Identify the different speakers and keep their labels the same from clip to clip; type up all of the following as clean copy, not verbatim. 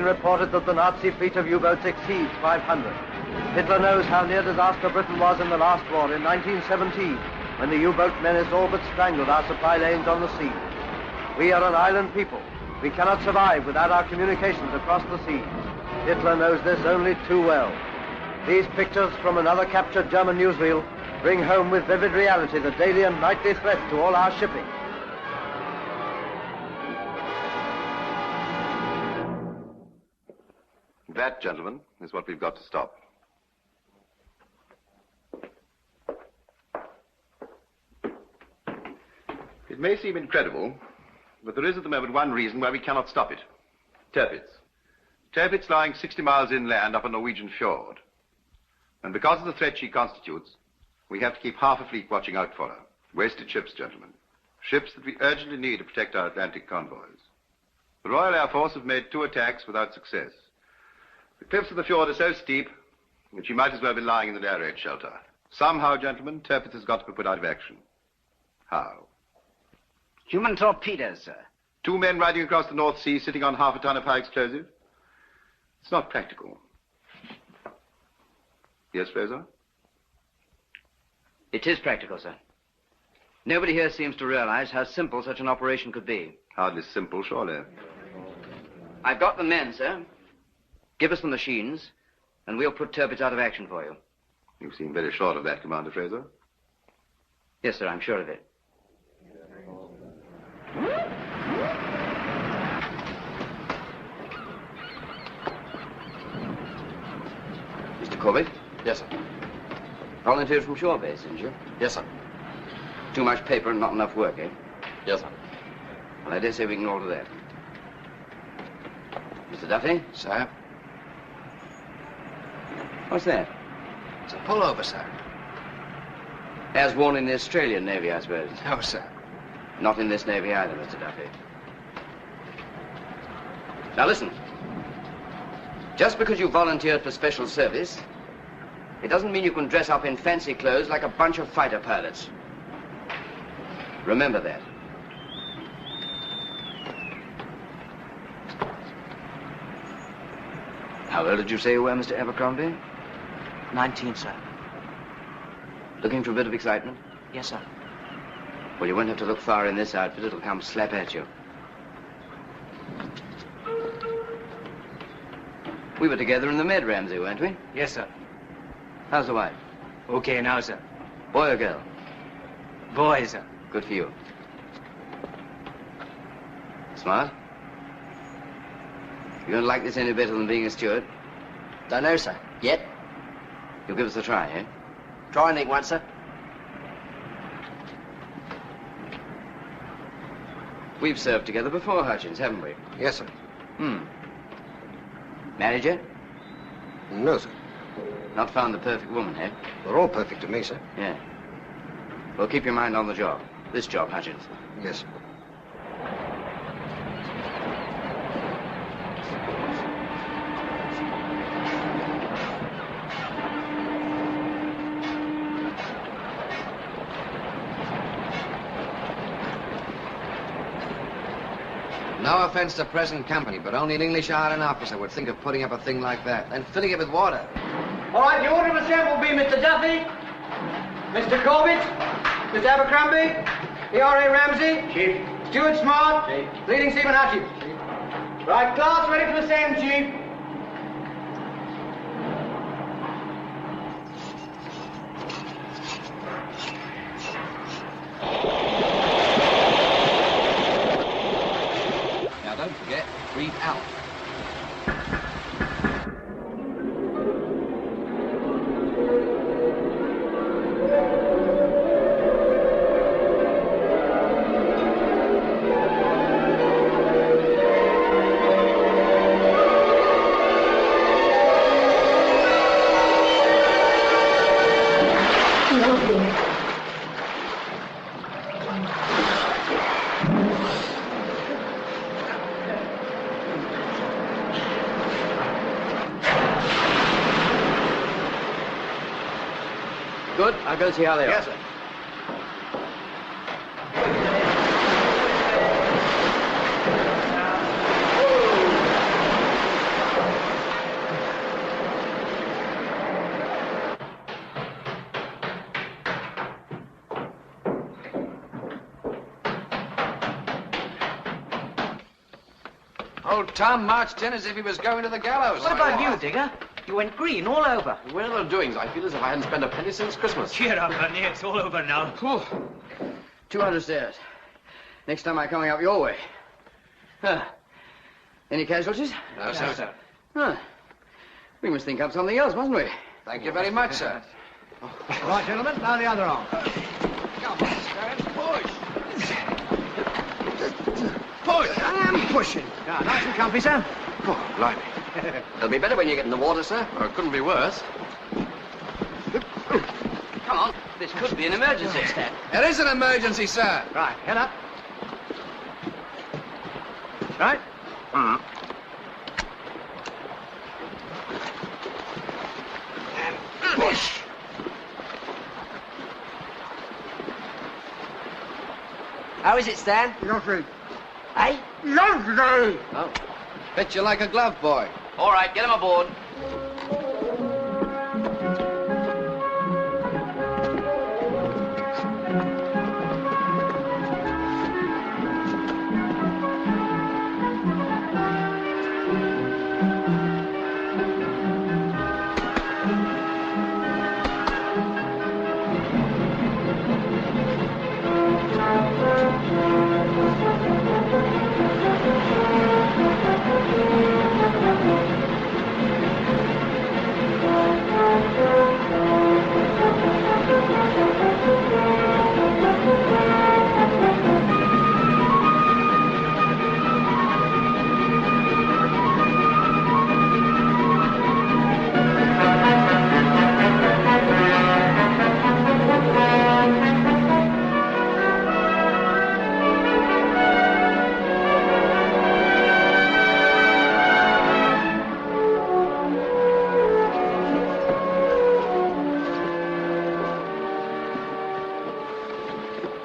Speaker 1: reported that the Nazi fleet of U-boats exceeds 500. Hitler knows how near disaster Britain was in the last war in 1917, when the U-boat menace all but strangled our supply lanes on the sea. We are an island people. We cannot survive without our communications across the seas. Hitler knows this only too well. These pictures from another captured German newsreel bring home with vivid reality the daily and nightly threat to all our shipping.
Speaker 2: That, gentlemen, is what we've got to stop. It may seem incredible, but there is at the moment one reason why we cannot stop it. Tirpitz. Tirpitz lying 60 miles inland up a Norwegian fjord. And because of the threat she constitutes, we have to keep half a fleet watching out for her. Wasted ships, gentlemen. Ships that we urgently need to protect our Atlantic convoys. The Royal Air Force have made 2 attacks without success. The cliffs of the fjord are so steep that she might as well be lying in an air raid shelter. Somehow, gentlemen, Tirpitz has got to be put out of action. How?
Speaker 3: Human torpedoes, sir.
Speaker 2: 2 men riding across the North Sea, sitting on half a ton of high explosive? It's not practical. Yes, Fraser?
Speaker 3: It is practical, sir. Nobody here seems to realize how simple such an operation could be.
Speaker 2: Hardly simple, surely.
Speaker 3: I've got the men, sir. Give us the machines, and we'll put Tirpitz out of action for you.
Speaker 2: You seem very short of that, Commander Fraser.
Speaker 3: Yes, sir, I'm sure of it. Mr. Corbett?
Speaker 4: Yes, sir.
Speaker 3: Volunteered from shore base, didn't you?
Speaker 4: Yes, sir.
Speaker 3: Too much paper and not enough work, eh?
Speaker 4: Yes, sir.
Speaker 3: Well, I dare say we can alter that. Mr. Duffy?
Speaker 4: Sir?
Speaker 3: What's that?
Speaker 4: It's a pullover, sir.
Speaker 3: As worn in the Australian Navy, I suppose.
Speaker 4: No, sir.
Speaker 3: Not in this Navy either, Mr. Duffy. Now listen. Just because you volunteered for special service, it doesn't mean you can dress up in fancy clothes like a bunch of fighter pilots. Remember that. How old did you say you were, Mr. Abercrombie?
Speaker 5: 19, sir.
Speaker 3: Looking for a bit of excitement?
Speaker 5: Yes, sir.
Speaker 3: Well, you won't have to look far in this outfit. It'll come slap at you. We were together in the Med, Ramsey, weren't we?
Speaker 5: Yes, sir.
Speaker 3: How's the wife?
Speaker 5: Okay now, sir.
Speaker 3: Boy or girl?
Speaker 5: Boy, sir.
Speaker 3: Good for you. Smart? You don't like this any better than being a steward?
Speaker 4: Don't know, sir. Yet.
Speaker 3: You'll give us a try, eh?
Speaker 4: Try anything once, sir.
Speaker 3: We've served together before, Hutchins, haven't we?
Speaker 4: Yes, sir.
Speaker 3: Married yet?
Speaker 4: No, sir.
Speaker 3: Not found the perfect woman, eh?
Speaker 4: They're all perfect to me, sir.
Speaker 3: Yeah. Well, keep your mind on the job. This job, Hutchins.
Speaker 4: Yes, sir. No offense to present company, but only an English Ireland officer would think of putting up a thing like that, then filling it with water.
Speaker 6: All right, the order of assemble will be Mr. Duffy, Mr. Corbett, Mr. Abercrombie, E.R.A. Ramsey,
Speaker 5: Chief.
Speaker 6: Steward Smart,
Speaker 5: Chief.
Speaker 6: Leading Seaman Hutchins. Chief. Right, class ready to ascend, Chief.
Speaker 4: Now, don't forget, breathe out.
Speaker 3: Good. I'll go see how they are.
Speaker 4: Yes, sir. Old Tom marched in as if he was going to the gallows.
Speaker 5: What about you, Digger? You went green all over.
Speaker 7: Whatever I'm doing, I feel as if I hadn't spent a penny since Christmas.
Speaker 5: Cheer up, honey. It's all over now.
Speaker 3: 200 stairs. Next time I'm coming up your way. Any casualties?
Speaker 4: No, sir.
Speaker 3: Huh. We must think up something else, mustn't we?
Speaker 4: Thank you very much, sir.
Speaker 6: Right, gentlemen, now the other arm.
Speaker 4: Come on, Stan, push.
Speaker 6: Push! I am pushing. Yeah, nice and comfy, sir.
Speaker 4: Oh, blimey.
Speaker 7: It'll be better when you get in the water, sir.
Speaker 4: Or it couldn't be worse.
Speaker 3: Come on. This could be an emergency, Stan.
Speaker 4: It is an emergency, sir.
Speaker 6: Right, head up. Right.
Speaker 4: Push.
Speaker 5: How is it, Stan?
Speaker 6: Lovely.
Speaker 5: Eh?
Speaker 6: Lovely!
Speaker 4: Oh, fit you like a glove, boy.
Speaker 3: All right, get him aboard.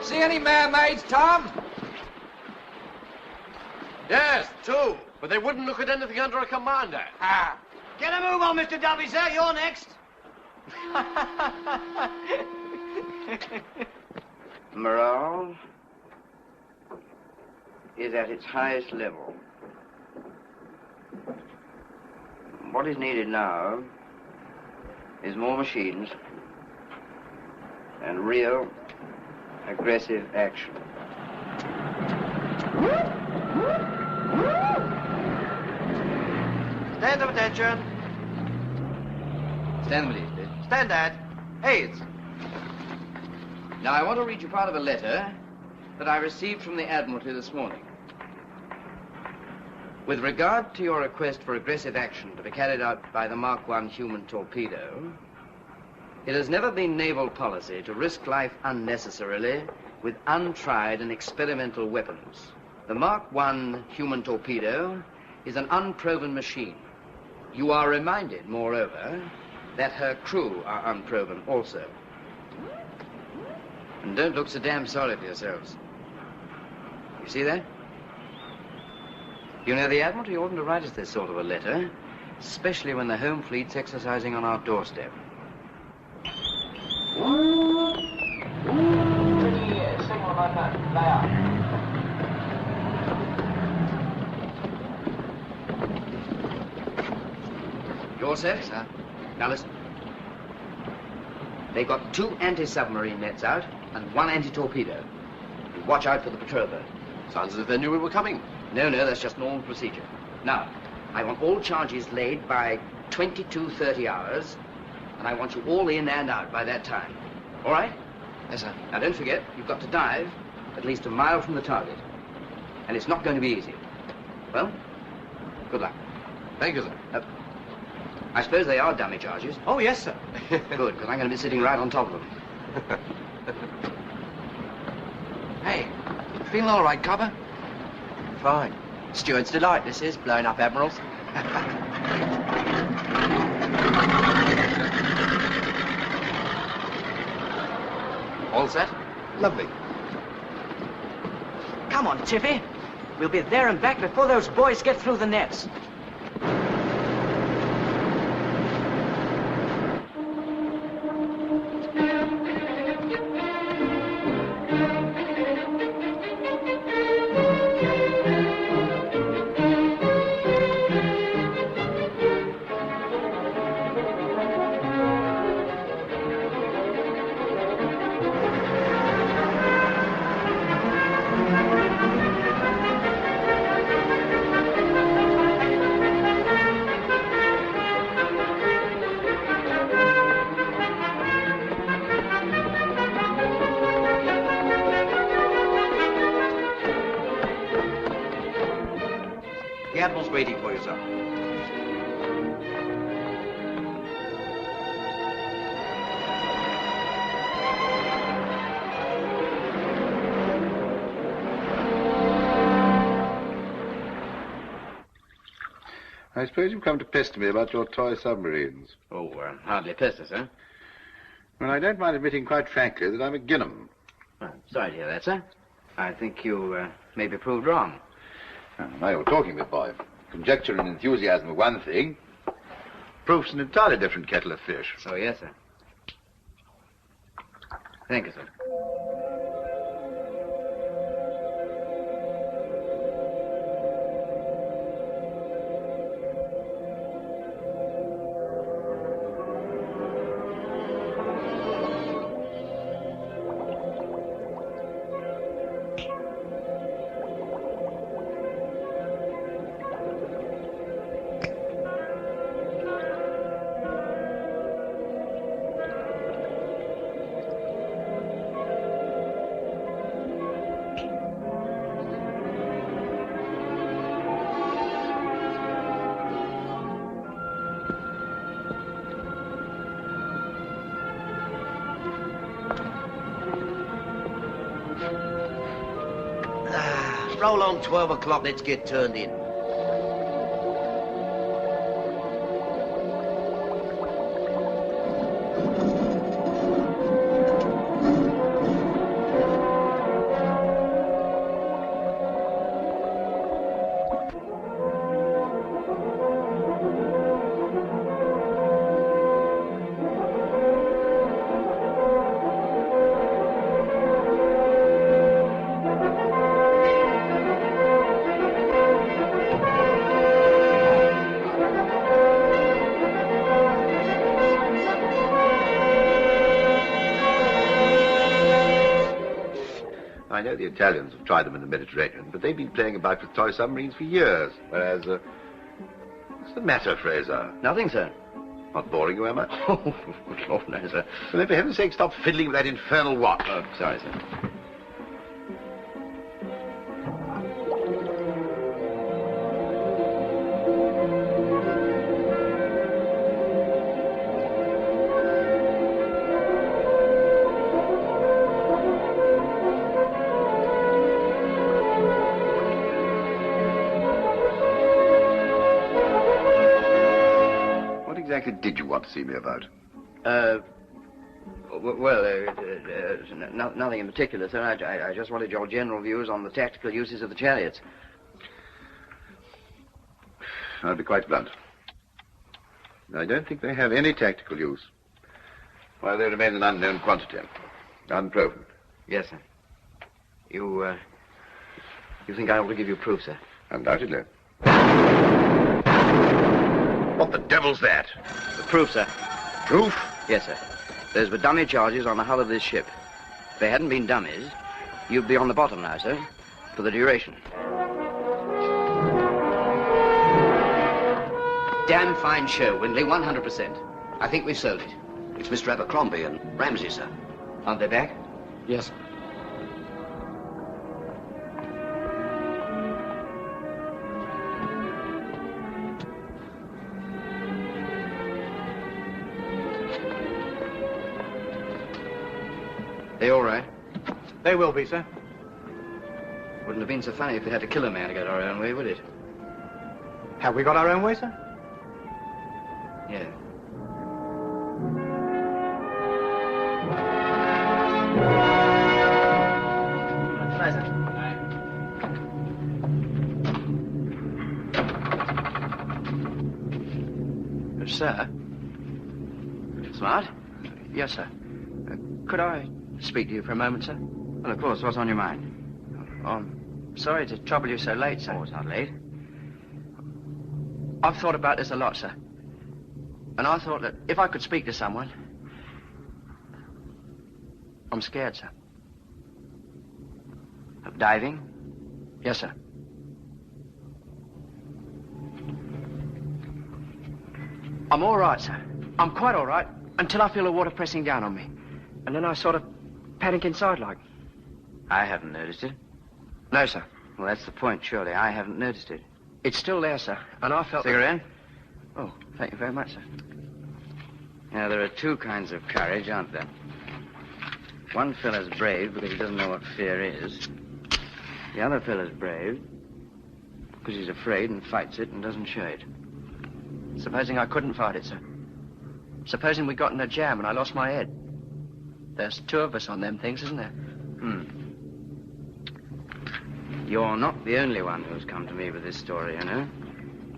Speaker 4: See any mermaids, Tom?
Speaker 7: Yes, two. But they wouldn't look at anything under a commander.
Speaker 6: Get a move on, Mr. Duffy, sir. You're next.
Speaker 3: Morale is at its highest level. What is needed now is more machines and real aggressive action.
Speaker 6: Stand to attention.
Speaker 3: Stand, please, please.
Speaker 6: Stand that. Aids.
Speaker 3: Now, I want to read you part of a letter that I received from the Admiralty this morning. With regard to your request for aggressive action to be carried out by the Mark I human torpedo, it has never been naval policy to risk life unnecessarily with untried and experimental weapons. The Mark I human torpedo is an unproven machine. You are reminded, moreover, that her crew are unproven also. And don't look so damn sorry for yourselves. You see that? You know, the Admiralty oughtn't to write us this sort of a letter, especially when the home fleet's exercising on our doorstep. You all set? Sir. Now listen. They've got 2 anti-submarine nets out and 1 anti-torpedo. And watch out for the patrol boat.
Speaker 7: Sounds as if they knew we were coming.
Speaker 3: No, that's just normal procedure. Now, I want all charges laid by 22:30 hours, and I want you all in and out by that time. All right?
Speaker 4: Yes, sir.
Speaker 3: Now, don't forget, you've got to dive at least a mile from the target. And it's not going to be easy. Well, good luck.
Speaker 4: Thank you, sir.
Speaker 3: I suppose they are dummy charges.
Speaker 6: Oh, yes, sir.
Speaker 3: Good, because I'm going to be sitting right on top of them.
Speaker 4: Hey, feeling all right, Copper?
Speaker 5: Fine. Steward's delight, this is, blowing up admirals.
Speaker 4: All set?
Speaker 7: Lovely.
Speaker 5: Come on, Tiffy. We'll be there and back before those boys get through the nets.
Speaker 8: Admiral's waiting for you, sir.
Speaker 2: I suppose you've come to pester me about your toy submarines.
Speaker 3: Oh, hardly pester, sir.
Speaker 2: Well, I don't mind admitting quite frankly that I'm a Ginham.
Speaker 3: Well, sorry to hear that, sir. I think you may be proved wrong.
Speaker 2: Now you're talking, big boy. Conjecture and enthusiasm are one thing. Proof's an entirely different kettle of fish.
Speaker 3: Oh, yes, sir. Thank you, sir.
Speaker 8: Roll on 12 o'clock, let's get turned in.
Speaker 2: I know the Italians have tried them in the Mediterranean, but they've been playing about with toy submarines for years. Whereas, what's the matter, Fraser?
Speaker 3: Nothing, sir.
Speaker 2: Not boring you, am I?
Speaker 3: Oh, Lord, no, sir.
Speaker 2: Well, then, for heaven's sake, stop fiddling with that infernal watch.
Speaker 3: Oh, sorry, sir.
Speaker 2: What exactly did you want to see me about?
Speaker 3: Nothing in particular, sir. I just wanted your general views on the tactical uses of the chariots.
Speaker 2: I'll be quite blunt. I don't think they have any tactical use. While they remain an unknown quantity. Unproven.
Speaker 3: Yes, sir. You think I ought to give you proof, sir?
Speaker 2: Undoubtedly. What the devil's that?
Speaker 3: The proof, sir.
Speaker 2: Proof?
Speaker 3: Yes, sir. Those were dummy charges on the hull of this ship. If they hadn't been dummies, you'd be on the bottom now, sir, for the duration. Damn fine show, Windley, 100%. I think we've sold it.
Speaker 8: It's Mr. Abercrombie and Ramsey, sir.
Speaker 3: Aren't they back?
Speaker 5: Yes.
Speaker 3: They all right?
Speaker 6: They will be, sir.
Speaker 3: Wouldn't have been so funny if we had to kill a man to get our own way, would it?
Speaker 6: Have we got our own way, sir?
Speaker 3: Yeah. Sir? Smart? Yes, sir. Could I speak to you for a moment, sir? Well, of course. What's on your mind? I'm sorry to trouble you so late, sir. Oh, it's not late. I've thought about this a lot, sir. And I thought that if I could speak to someone... I'm scared, sir. Of diving? Yes, sir. I'm all right, sir. I'm quite all right until I feel the water pressing down on me. And then I sort of panic inside like. I haven't noticed it. No, sir. Well, that's the point, surely. I haven't noticed it. It's still there, sir. And I felt... Cigarette? Oh, thank you very much, sir. Now, there are two kinds of courage, aren't there? One fellow's brave because he doesn't know what fear is. The other fellow's brave because he's afraid and fights it and doesn't show it.
Speaker 6: Supposing I couldn't fight it, sir. Supposing we got in a jam and I lost my head. There's two of us on them things, isn't there?
Speaker 3: You're not the only one who's come to me with this story, you know.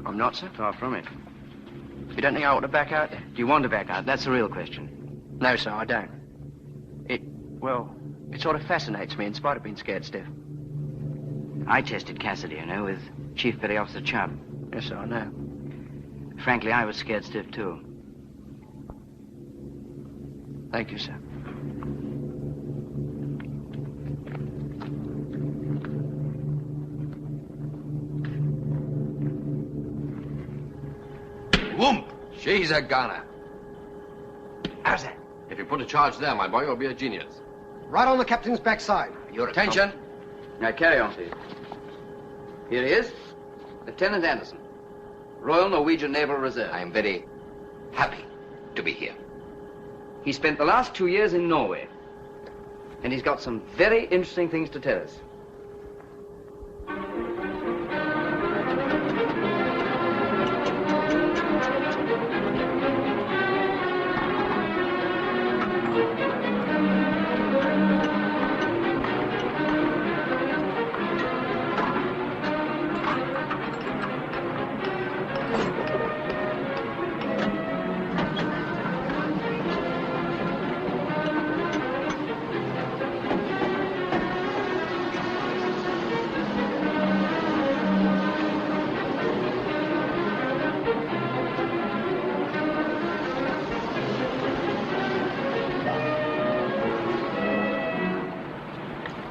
Speaker 6: I'm not, sir.
Speaker 3: Far from it.
Speaker 6: You don't think I ought to back out there?
Speaker 3: Do you want to back out? That's the real question.
Speaker 6: No, sir, I don't. It sort of fascinates me in spite of being scared stiff.
Speaker 3: I tested Cassidy, you know, with Chief Petty Officer Chubb.
Speaker 6: Yes, sir, I know.
Speaker 3: Frankly, I was scared stiff, too.
Speaker 6: Thank you, sir.
Speaker 7: Whoomp!
Speaker 4: She's a gunner.
Speaker 6: How's that?
Speaker 7: If you put a charge there, my boy, you'll be a genius.
Speaker 6: Right on the captain's backside.
Speaker 4: Your attention.
Speaker 3: Now, carry on, please.
Speaker 4: Here he is, Lieutenant Anderson, Royal Norwegian Naval Reserve.
Speaker 8: I am very happy to be here.
Speaker 3: He spent the last 2 years in Norway, and he's got some very interesting things to tell us.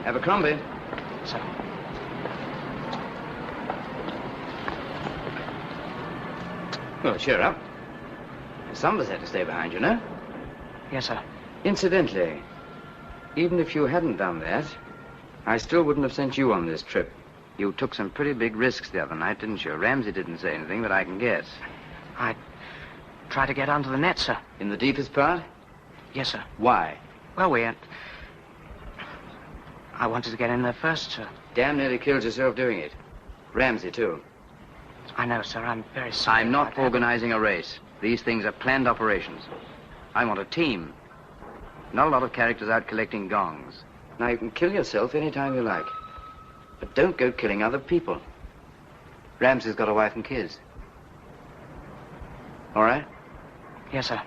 Speaker 3: Abercrombie.
Speaker 6: Sir.
Speaker 3: Well, cheer up. Some of us had to stay behind, you know.
Speaker 6: Yes, sir.
Speaker 3: Incidentally, even if you hadn't done that, I still wouldn't have sent you on this trip. You took some pretty big risks the other night, didn't you? Ramsey didn't say anything, but I can guess.
Speaker 6: I tried to get onto the net, sir.
Speaker 3: In the deepest part?
Speaker 6: Yes, sir.
Speaker 3: Why?
Speaker 6: Well, I wanted to get in there first, sir.
Speaker 3: Damn nearly killed yourself doing it. Ramsey, too.
Speaker 6: I know, sir. I'm very sorry.
Speaker 3: I'm not organizing a race. These things are planned operations. I want a team. Not a lot of characters out collecting gongs. Now, you can kill yourself any time you like. But don't go killing other people. Ramsey's got a wife and kids. All right?
Speaker 6: Yes, sir.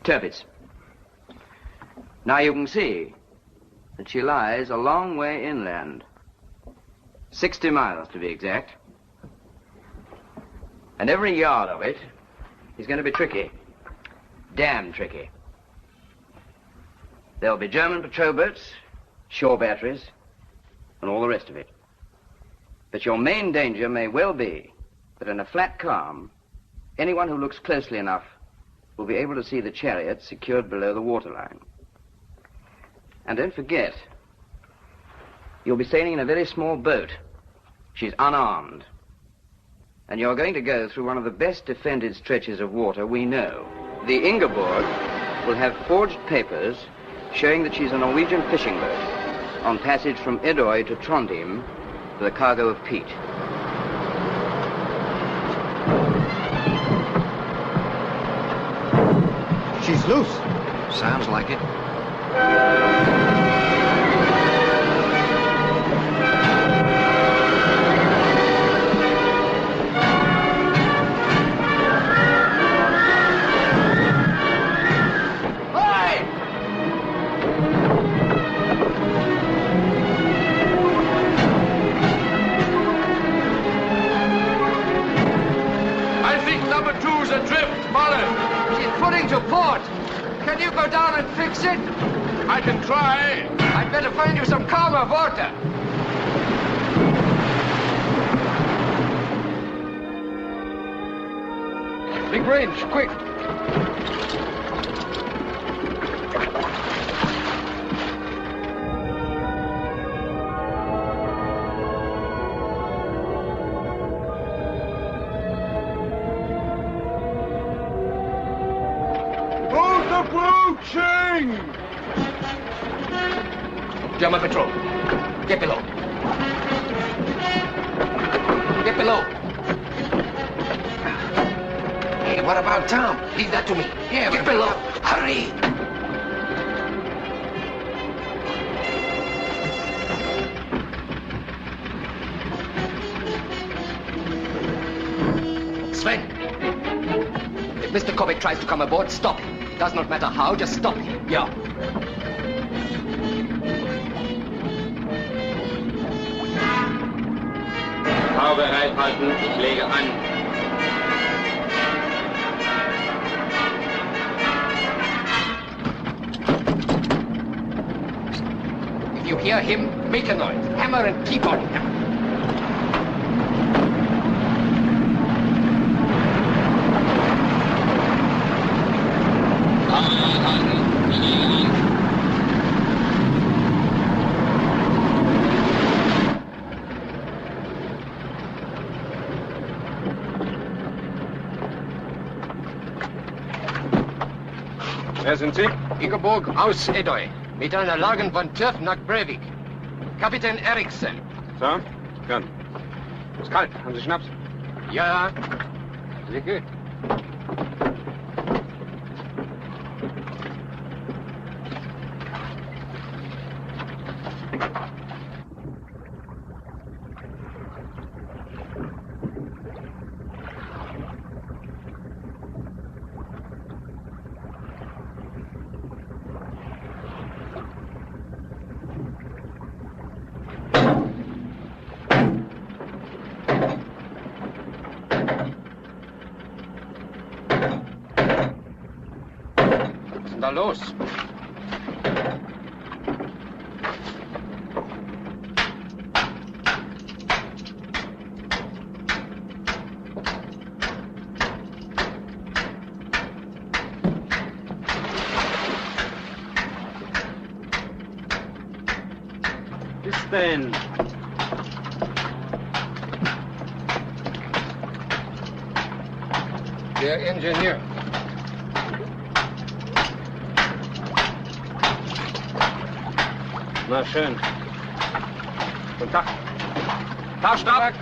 Speaker 3: Tirpitz. Now you can see that she lies a long way inland. 60 miles, to be exact. And every yard of it is going to be tricky. Damn tricky. There'll be German patrol boats, shore batteries, and all the rest of it. But your main danger may well be that in a flat calm, anyone who looks closely enough will be able to see the chariot secured below the waterline. And don't forget, you'll be sailing in a very small boat. She's unarmed. And you're going to go through one of the best defended stretches of water we know. The Ingeborg will have forged papers showing that she's a Norwegian fishing boat on passage from Edøy to Trondheim with a cargo of peat.
Speaker 6: She's loose.
Speaker 4: Sounds like it.
Speaker 7: I think number two's adrift, Molly.
Speaker 6: She's putting to port. Can you go down and fix it?
Speaker 7: I can try.
Speaker 6: I'd better find you some calmer water.
Speaker 7: Big range, quick.
Speaker 8: German patrol. Get below. Get below. Hey, what about Tom? Leave that to me. Yeah, get below. Hurry. Sven. If Mr. Kovic tries to come aboard, stop him. Does not matter how, just stop him. Yeah.
Speaker 9: Bereithalten, ich lege an.
Speaker 8: If you hear him, make a noise. Hammer and keep on him.
Speaker 9: Wer sind Sie?
Speaker 8: Ingeborg aus Edoi. Mit einer Lagen von Türf nach Breivik. Kapitän Eriksen.
Speaker 9: So, gern. Ist kalt. Haben Sie Schnaps?
Speaker 8: Ja. Sehr gut.
Speaker 9: Da los?
Speaker 10: Ist denn?
Speaker 8: Der Ingenieur.
Speaker 10: Na schön. Guten Tag. Tag, Stark.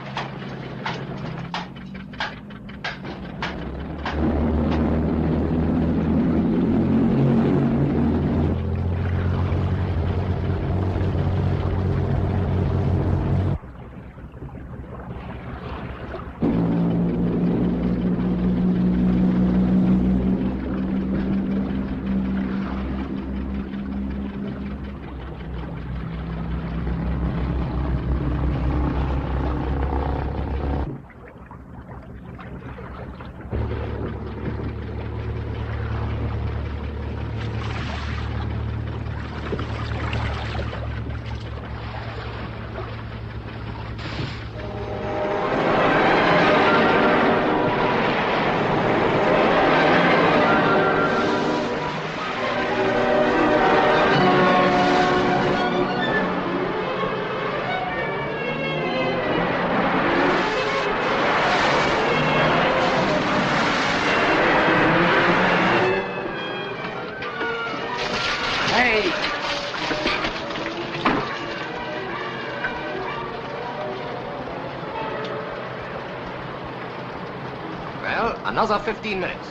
Speaker 8: Well, another 15 minutes.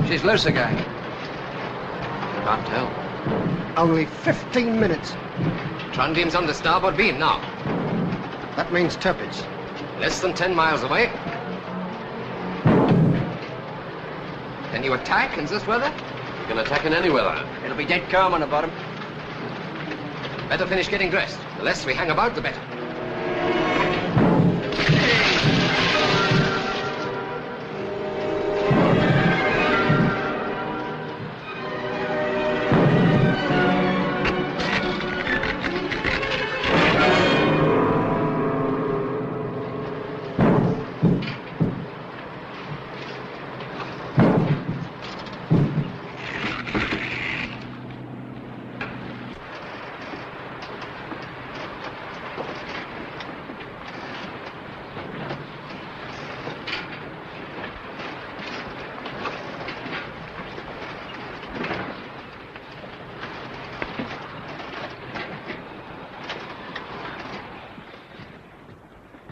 Speaker 4: She's loose again.
Speaker 8: Can't tell.
Speaker 11: Only 15 minutes.
Speaker 8: Trondheim's on the starboard beam now.
Speaker 11: That means Tirpitz.
Speaker 8: Less than 10 miles away. Can you attack in this weather?
Speaker 7: You can attack in any weather.
Speaker 6: It'll be dead calm on the bottom.
Speaker 8: Better finish getting dressed. The less we hang about, the better.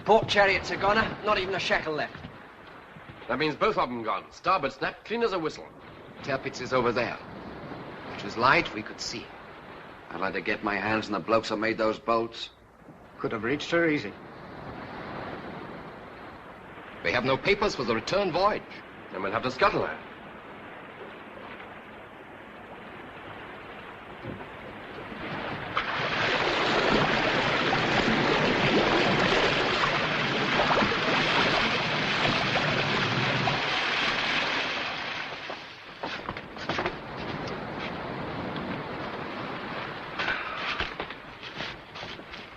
Speaker 8: Port chariots are gone, not even a shackle left.
Speaker 7: That means both of them gone. Starboard snap, clean as a whistle.
Speaker 4: Tirpitz is over there. It was light, we could see. I'd like to get my hands on the blokes who made those boats.
Speaker 11: Could have reached her easy.
Speaker 7: They have no papers for the return voyage. Then we'll have to scuttle her.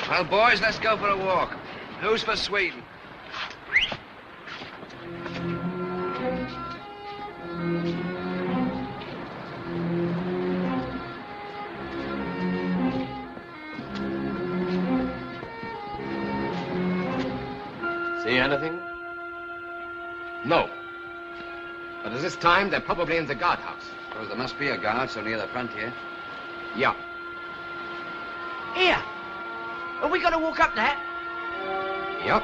Speaker 4: Well, boys, let's go for a walk. Who's for Sweden?
Speaker 7: See anything? No. But at this time, they're probably in the guardhouse.
Speaker 4: Suppose there must be a guard so near the frontier.
Speaker 7: Yeah.
Speaker 5: Here. Are we going to walk up that?
Speaker 7: Yep.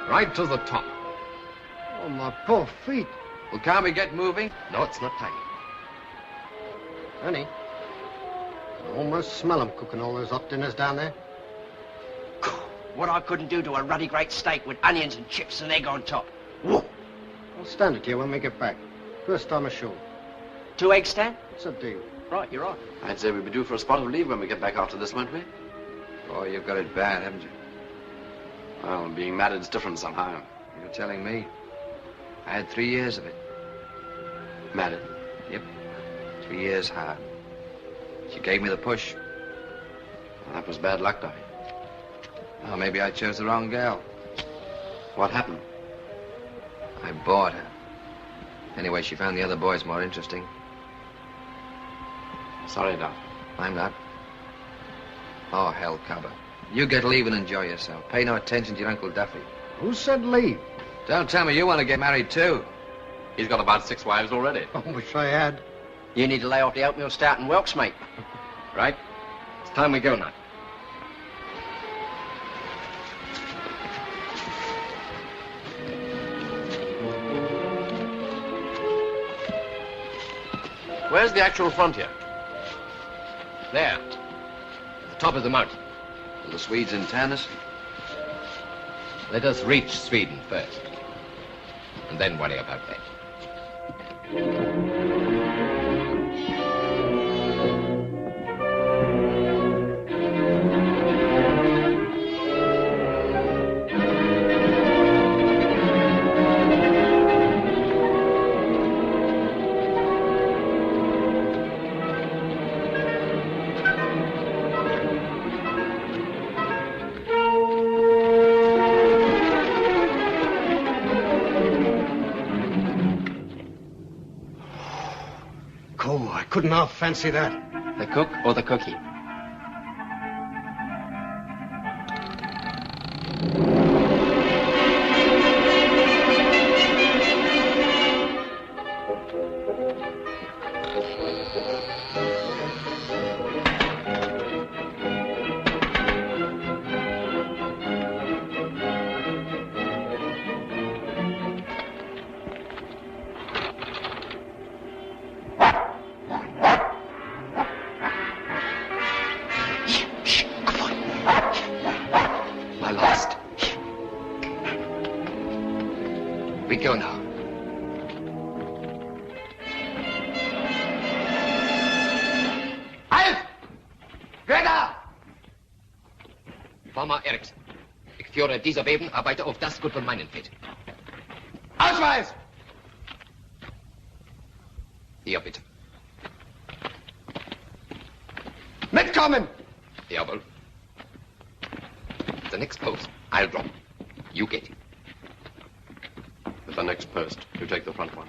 Speaker 7: Right to the top.
Speaker 11: Oh, my poor feet.
Speaker 4: Well, can't we get moving?
Speaker 7: No, it's not time.
Speaker 11: Honey, I can almost smell them cooking all those hot dinners down there.
Speaker 5: What I couldn't do to a ruddy great steak with onions and chips and egg on top. Whoa.
Speaker 11: I'll stand it here when we get back. First time ashore.
Speaker 5: 2 eggs, Stan?
Speaker 11: It's a deal.
Speaker 5: Right, you're right.
Speaker 4: I'd say we'd be due for a spot of leave when we get back after this, won't we? Oh, you've got it bad, haven't you?
Speaker 7: Well, being married's different somehow.
Speaker 4: You're telling me. I had 3 years of it.
Speaker 7: Married?
Speaker 4: Yep. 3 years hard. She gave me the push.
Speaker 7: Well, that was bad luck, Duffy.
Speaker 4: Oh, maybe I chose the wrong girl.
Speaker 7: What happened?
Speaker 4: I bored her. Anyway, she found the other boys more interesting.
Speaker 7: Sorry, Duff.
Speaker 4: I'm not. Oh, hell, Cobber. You get leave and enjoy yourself. Pay no attention to your Uncle Duffy.
Speaker 11: Who said leave?
Speaker 4: Don't tell me you want to get married, too.
Speaker 7: He's got about 6 wives already.
Speaker 11: I wish I had.
Speaker 5: You need to lay off the oatmeal stout and whelks, mate.
Speaker 7: Right? It's time we go now. Where's the actual frontier? There. At the top of the mountain.
Speaker 4: Will the Swedes intern us?
Speaker 7: Let us reach Sweden first. And then worry about that.
Speaker 11: Couldn't half fancy that.
Speaker 5: The cook or the cookie?
Speaker 7: Dieser Beben arbeite auf das Gut von meinem Feld.
Speaker 11: Ausweis!
Speaker 7: Hier, bitte.
Speaker 11: Mitkommen!
Speaker 7: Jawohl. The next post, I'll drop. You get it. With the next post, you take the front one.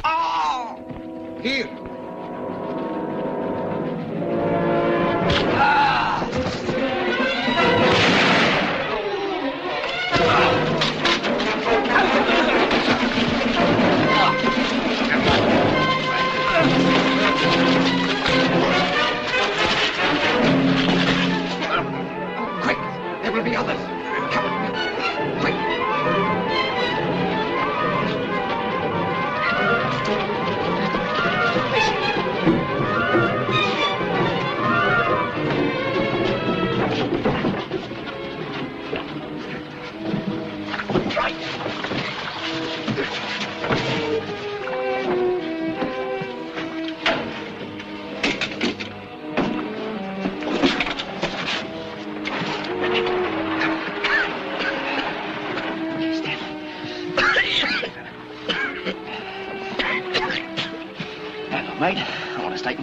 Speaker 11: Oh! Here.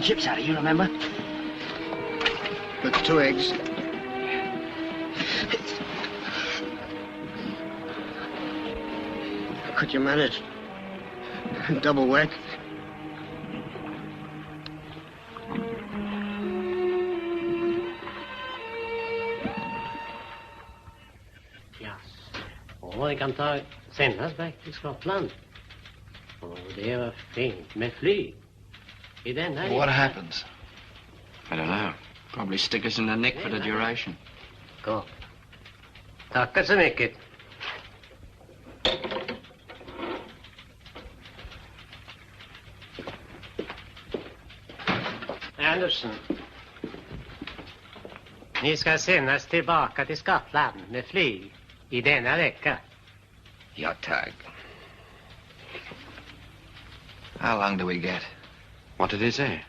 Speaker 5: chips out of you, remember?
Speaker 11: With 2 eggs. Could you manage? Double whack?
Speaker 12: Och vi kan ta senast väg till Skottland. Och det var fint med flyg. I den här...
Speaker 6: What happens? I don't know. Probably stick us in the nick for the duration.
Speaker 12: Gå. Tackar så mycket. Anderson. Ni ska senast tillbaka till Skottland med flyg i denna vecka.
Speaker 4: Ja, tack. How long do we get?
Speaker 7: What did he say?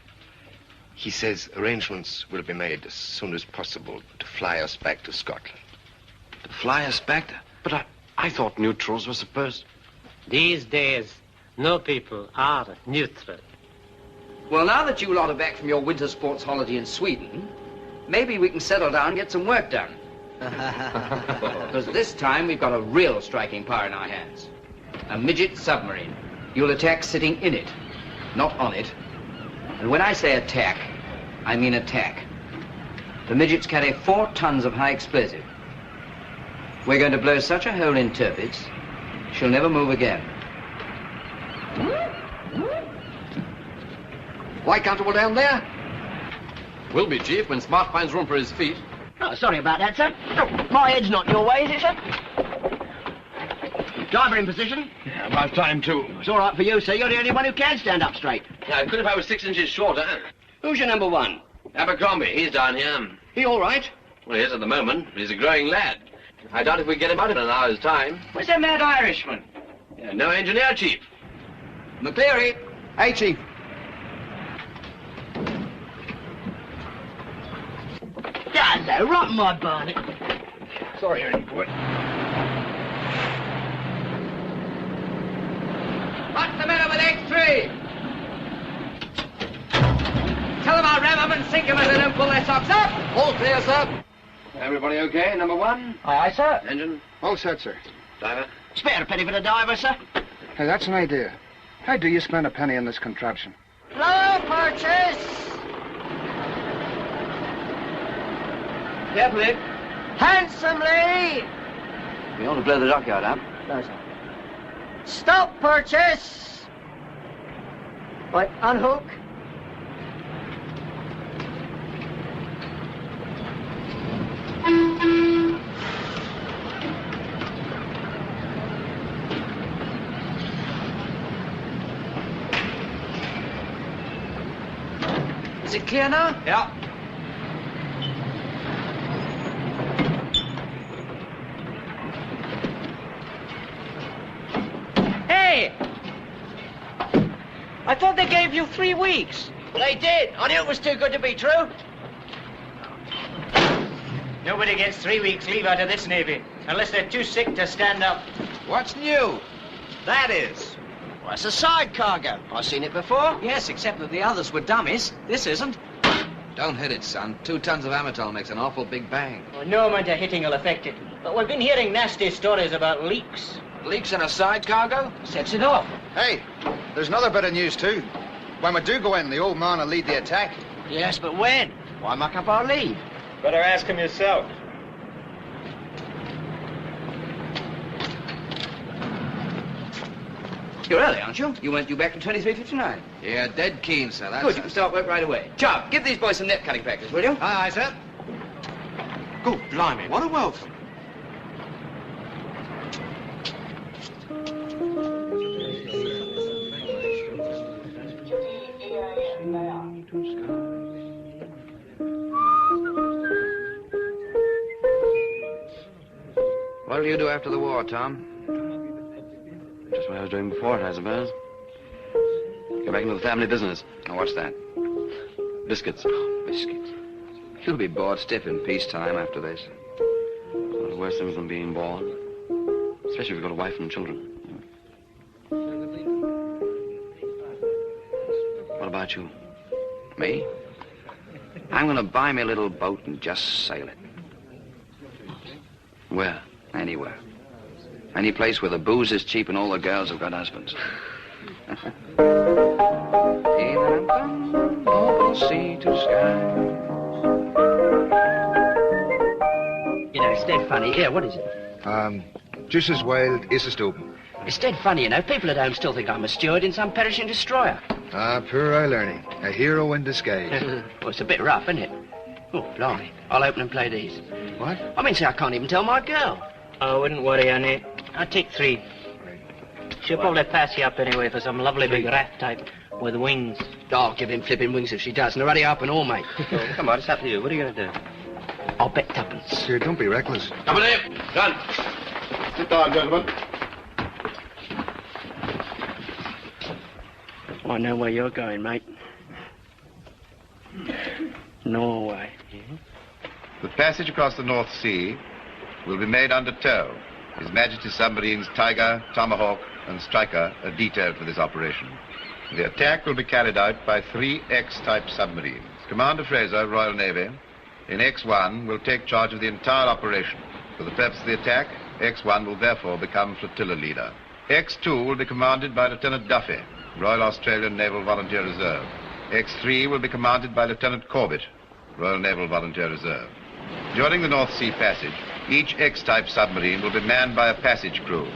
Speaker 13: He says arrangements will be made as soon as possible to fly us back to Scotland.
Speaker 7: To fly us back? But I thought neutrals were supposed...
Speaker 12: These days, no people are neutral.
Speaker 3: Well, now that you lot are back from your winter sports holiday in Sweden, maybe we can settle down and get some work done. Because this time we've got a real striking power in our hands. A midget submarine. You'll attack sitting in it, not on it. And when I say attack, I mean attack. The midgets carry 4 tons of high explosive. We're going to blow such a hole in Tirpitz, she'll never move again.
Speaker 4: Quite comfortable down there?
Speaker 8: Will be, Chief, when Smart finds room for his feet.
Speaker 5: Oh, sorry about that, sir. Oh, my head's not your way, is it, sir? Driver in position?
Speaker 10: Yeah, about time, too.
Speaker 5: It's all right for you, sir. You're the only one who can stand up straight.
Speaker 8: Yeah, I could if I was 6 inches shorter.
Speaker 5: Who's your number 1?
Speaker 8: Abercrombie, he's down here.
Speaker 5: He all right?
Speaker 8: Well, he is at the moment, but he's a growing lad. I doubt if we get him out in an hour's time.
Speaker 5: Where's that mad Irishman?
Speaker 8: Yeah, no engineer, Chief.
Speaker 3: McCleary.
Speaker 4: Hey, Chief.
Speaker 5: Hello, right in my bonnet.
Speaker 10: Sorry, Ernie boy.
Speaker 3: What's the matter with X3? Tell them I'll ram them and sink them if they don't pull their socks up.
Speaker 4: All clear, sir.
Speaker 8: Everybody okay, number 1?
Speaker 5: Aye, aye, sir.
Speaker 8: Engine?
Speaker 11: All set, sir.
Speaker 8: Diver?
Speaker 5: Spare a penny for the diver, sir.
Speaker 11: Hey, that's an idea. How do you spend a penny on this contraption?
Speaker 5: Flow purchase!
Speaker 3: Carefully.
Speaker 5: Handsomely!
Speaker 3: We ought to blow the dockyard up.
Speaker 5: No, sir. Stop purchase! Right, unhook.
Speaker 3: Is it clear now?
Speaker 8: Yeah.
Speaker 5: Hey! I thought they gave you 3 weeks. They did. I knew it was too good to be true. Nobody gets 3 weeks leave out of this Navy, unless they're too sick to stand up.
Speaker 4: What's new?
Speaker 5: That is. Well, it's a side cargo. I've seen it before.
Speaker 3: Yes, except that the others were dummies. This isn't.
Speaker 4: Don't hit it, son. 2 tons of amatol makes an awful big bang.
Speaker 5: Well, no amount of hitting will affect it. But we've been hearing nasty stories about leaks.
Speaker 4: Leaks in a side cargo?
Speaker 5: Sets it off.
Speaker 14: Hey, there's another bit of news, too. When we do go in, the old man will lead the attack.
Speaker 5: Yes, but when? Why muck up our leave?
Speaker 10: Better ask him yourself.
Speaker 3: You're early, aren't you? You weren't due back to 23:59.
Speaker 4: Yeah, dead keen, sir. That's
Speaker 3: Good, you can start work right away. Chubb, give these boys some net cutting practice, will you?
Speaker 4: Aye, aye, sir.
Speaker 8: Good blimey, what a welcome.
Speaker 4: What'll you do after the war, Tom?
Speaker 7: Just what I was doing before it, I suppose. Go back into the family business.
Speaker 4: Now, what's that?
Speaker 7: Biscuits.
Speaker 4: Oh, biscuits. You'll be bored stiff in peacetime after this.
Speaker 7: One of the worst things than being born. Especially if you've got a wife and children. What about you?
Speaker 8: Me? I'm going to buy me a little boat and just sail it. Where? Anywhere. Any place where the booze is cheap and all the girls have got husbands. Sea to sky.
Speaker 5: You know, it's dead funny. Yeah, what is it?
Speaker 14: Just as wild is a stupid.
Speaker 5: It's dead funny, you know. People at home still think I'm a steward in some perishing destroyer.
Speaker 14: Ah, poor Ernie. A hero in disguise.
Speaker 5: Well, it's a bit rough, isn't it? Oh, blimey. I'll open and play these.
Speaker 14: What?
Speaker 5: I mean, see, I can't even tell my girl.
Speaker 15: I wouldn't worry, Annie. I'll take 3. She'll probably pass you up anyway for some lovely big rat type with wings.
Speaker 5: Oh, I'll give him flipping wings if she does. And ready up and all, mate.
Speaker 6: Oh, come on, it's up to you. What are you going to do?
Speaker 5: I'll bet 2pence.
Speaker 14: Here, don't be reckless.
Speaker 7: Come on in. Done.
Speaker 2: Sit down, gentlemen.
Speaker 5: I know where you're going, mate. Norway.
Speaker 2: The passage across the North Sea will be made under tow. His Majesty's submarines Tiger, Tomahawk, and Striker are detailed for this operation. The attack will be carried out by 3 X-type submarines. Commander Fraser, Royal Navy, in X-1 will take charge of the entire operation. For the purpose of the attack, X-1 will therefore become flotilla leader. X-2 will be commanded by Lieutenant Duffy, Royal Australian Naval Volunteer Reserve. X-3 will be commanded by Lieutenant Corbett, Royal Naval Volunteer Reserve. During the North Sea passage, each X-type submarine will be manned by a passage crew.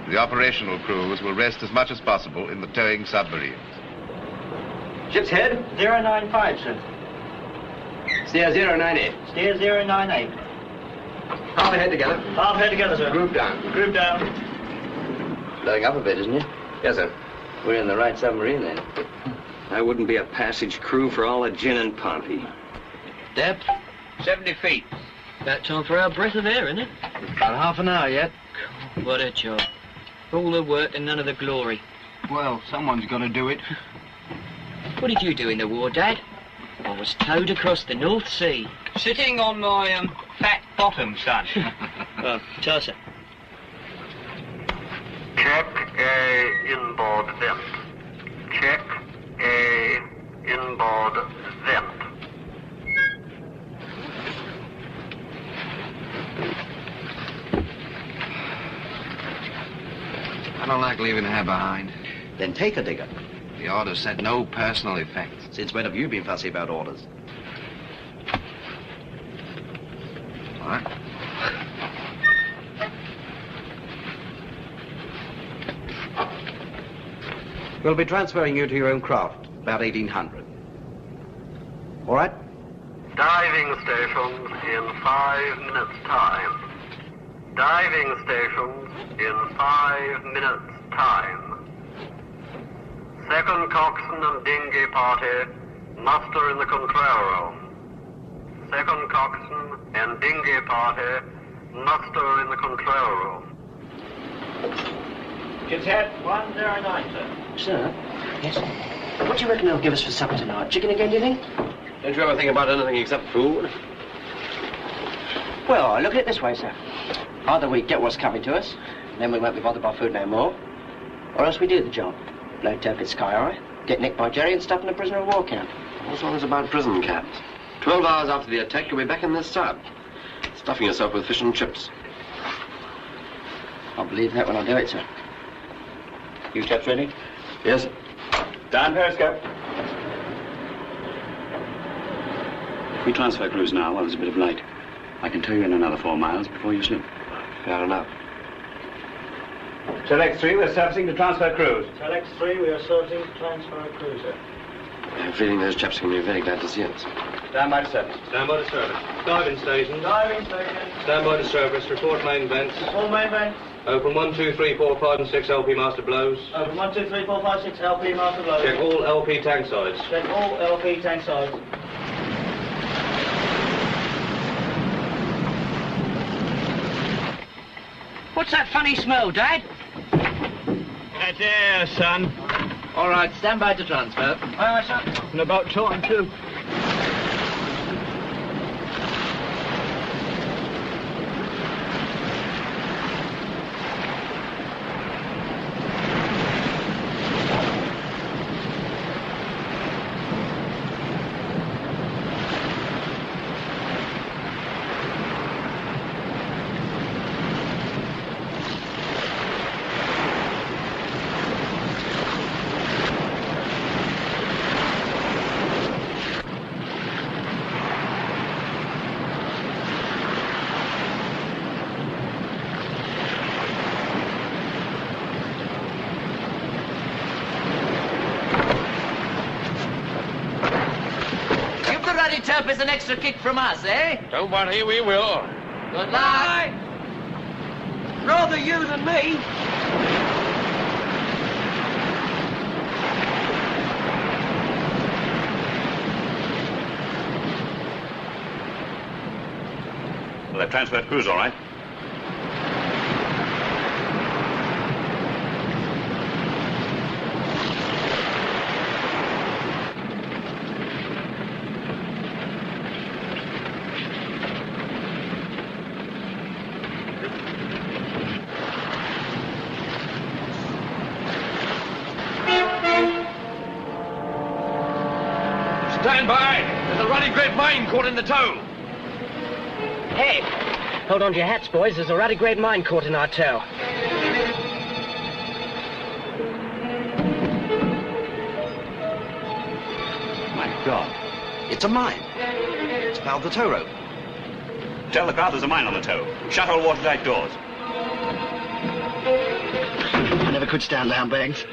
Speaker 2: The operational crews will rest as much as possible in the towing submarines.
Speaker 15: Ship's head? 095, sir.
Speaker 8: Steer 098.
Speaker 15: Steer 098.
Speaker 8: Half ahead together.
Speaker 15: Half head together, sir.
Speaker 8: Group down.
Speaker 15: Group down.
Speaker 6: Blowing up a bit, isn't it?
Speaker 8: Yes, sir.
Speaker 6: We're in the right submarine, then.
Speaker 16: I wouldn't be a passage crew for all the gin and Ponty.
Speaker 5: Depth?
Speaker 16: 70 feet.
Speaker 15: About time for our breath of air, isn't it?
Speaker 5: About half an hour yet.
Speaker 15: What a job. All the work and none of the glory.
Speaker 5: Well, someone's got to do it.
Speaker 15: What did you do in the war, Dad? I was towed across the North Sea.
Speaker 16: Sitting on my fat bottom, son.
Speaker 15: Oh, tosser.
Speaker 17: Check A inboard vent. Check A inboard vent.
Speaker 8: I don't like leaving her behind.
Speaker 3: Then take a digger.
Speaker 8: The order said no personal effects.
Speaker 3: Since when have you been fussy about orders?
Speaker 8: What?
Speaker 3: We'll be transferring you to your own craft, about 1800. All right?
Speaker 17: Diving stations in 5 minutes' time. Diving stations in 5 minutes' time. Second coxswain and dinghy party muster in the control room. Second coxswain and dinghy party muster in the control room.
Speaker 15: Ship's head 109, sir.
Speaker 5: Sir? Yes? What do you reckon they'll give us for supper tonight? Chicken again, do you think?
Speaker 7: Don't you ever think about anything except food?
Speaker 5: Well, I look at it this way, sir. Either we get what's coming to us, then we won't be bothered by food no more, or else we do the job. Blow Turpit Sky High, get nicked by Jerry and stuff in a prisoner of war camp.
Speaker 7: What's all this about prison camps? 12 hours after the attack, you'll be back in this sub, stuffing yourself with fish and chips.
Speaker 5: I'll believe that when I do it, sir. You chaps ready?
Speaker 7: Yes.
Speaker 16: Down periscope.
Speaker 18: If we transfer cruise now while there's a bit of light, I can tow you in another 4 miles before you slip.
Speaker 7: Fair enough.
Speaker 16: Select 3, we're servicing to transfer cruise.
Speaker 15: Select 3, we are servicing to transfer a cruiser.
Speaker 7: I have a feeling those chaps are going to be very glad to see us.
Speaker 16: Stand by to service.
Speaker 10: Stand by to service. Diving station.
Speaker 15: Diving station.
Speaker 10: Stand by to service. Report main vents.
Speaker 15: All main vents.
Speaker 10: Open 1, 2, 3, 4, 5 and 6 LP master blows.
Speaker 15: Open 1, 2, 3, 4, 5, 6 LP master blows.
Speaker 10: Check all LP tank sides.
Speaker 15: Check all LP tank sides.
Speaker 5: What's that funny smell, Dad?
Speaker 16: That's air, son.
Speaker 5: All right, stand by to transfer.
Speaker 15: Aye, aye, sir.
Speaker 16: And about time, too.
Speaker 3: miss an extra kick from us, eh?
Speaker 9: Don't worry, we will.
Speaker 3: Good luck.
Speaker 5: Rather you than me.
Speaker 18: Well, they've transferred crews, all right.
Speaker 9: Stand by! There's a ruddy great mine caught in the tow.
Speaker 5: Hey, hold on to your hats, boys. There's a ruddy great mine caught in our tow.
Speaker 18: My God.
Speaker 6: It's a mine. It's fouled the tow rope.
Speaker 18: Tell the crowd there's a mine on the tow. Shut all watertight doors.
Speaker 6: I never could stand down bags.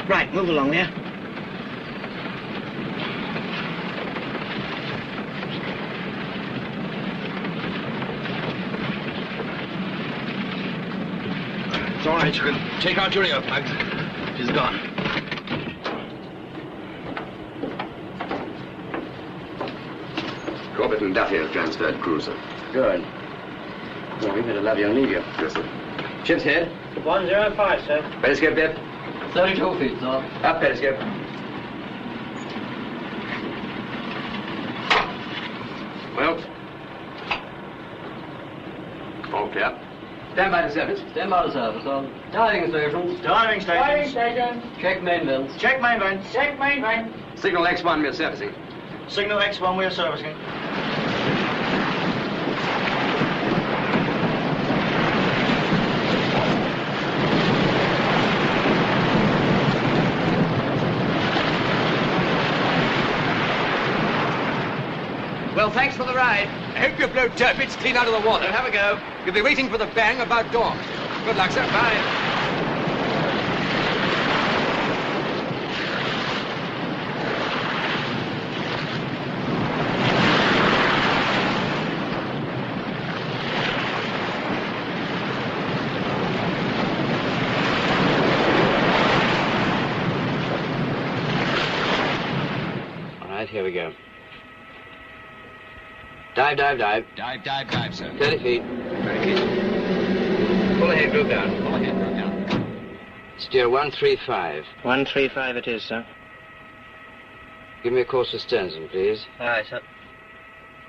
Speaker 5: Right, move along there.
Speaker 9: It's all right. You can take out your earplugs. She's gone.
Speaker 7: Corbett and Duffy have transferred cruiser.
Speaker 3: Good. Well, we better love you and leave you.
Speaker 7: Yes, sir.
Speaker 3: Ship's head.
Speaker 15: 105, sir.
Speaker 3: Periscope depth.
Speaker 15: 32 feet, sir.
Speaker 3: Up periscope.
Speaker 7: Well. All clear.
Speaker 3: Stand by to service.
Speaker 15: Stand by to service, sir. Diving stations. Diving stations. Diving stations. Check main vents. Check main vents. Check main vents.
Speaker 3: Signal X1, we're servicing.
Speaker 15: Signal X1, we're servicing.
Speaker 3: Well, thanks for the ride.
Speaker 8: I hope you blow turpits clean out of the water.
Speaker 3: Have a go.
Speaker 8: You'll be waiting for the bang about dawn. Good luck, sir.
Speaker 3: Bye. All right, here we go. Dive, dive, dive.
Speaker 8: Dive, dive, dive, sir.
Speaker 3: 30 feet.
Speaker 8: 30 feet.
Speaker 3: Pull ahead, group down.
Speaker 8: Pull ahead, group down.
Speaker 3: Steer 135.
Speaker 15: 135 it is, sir.
Speaker 3: Give me a course for Sternsen, please.
Speaker 15: Aye, sir.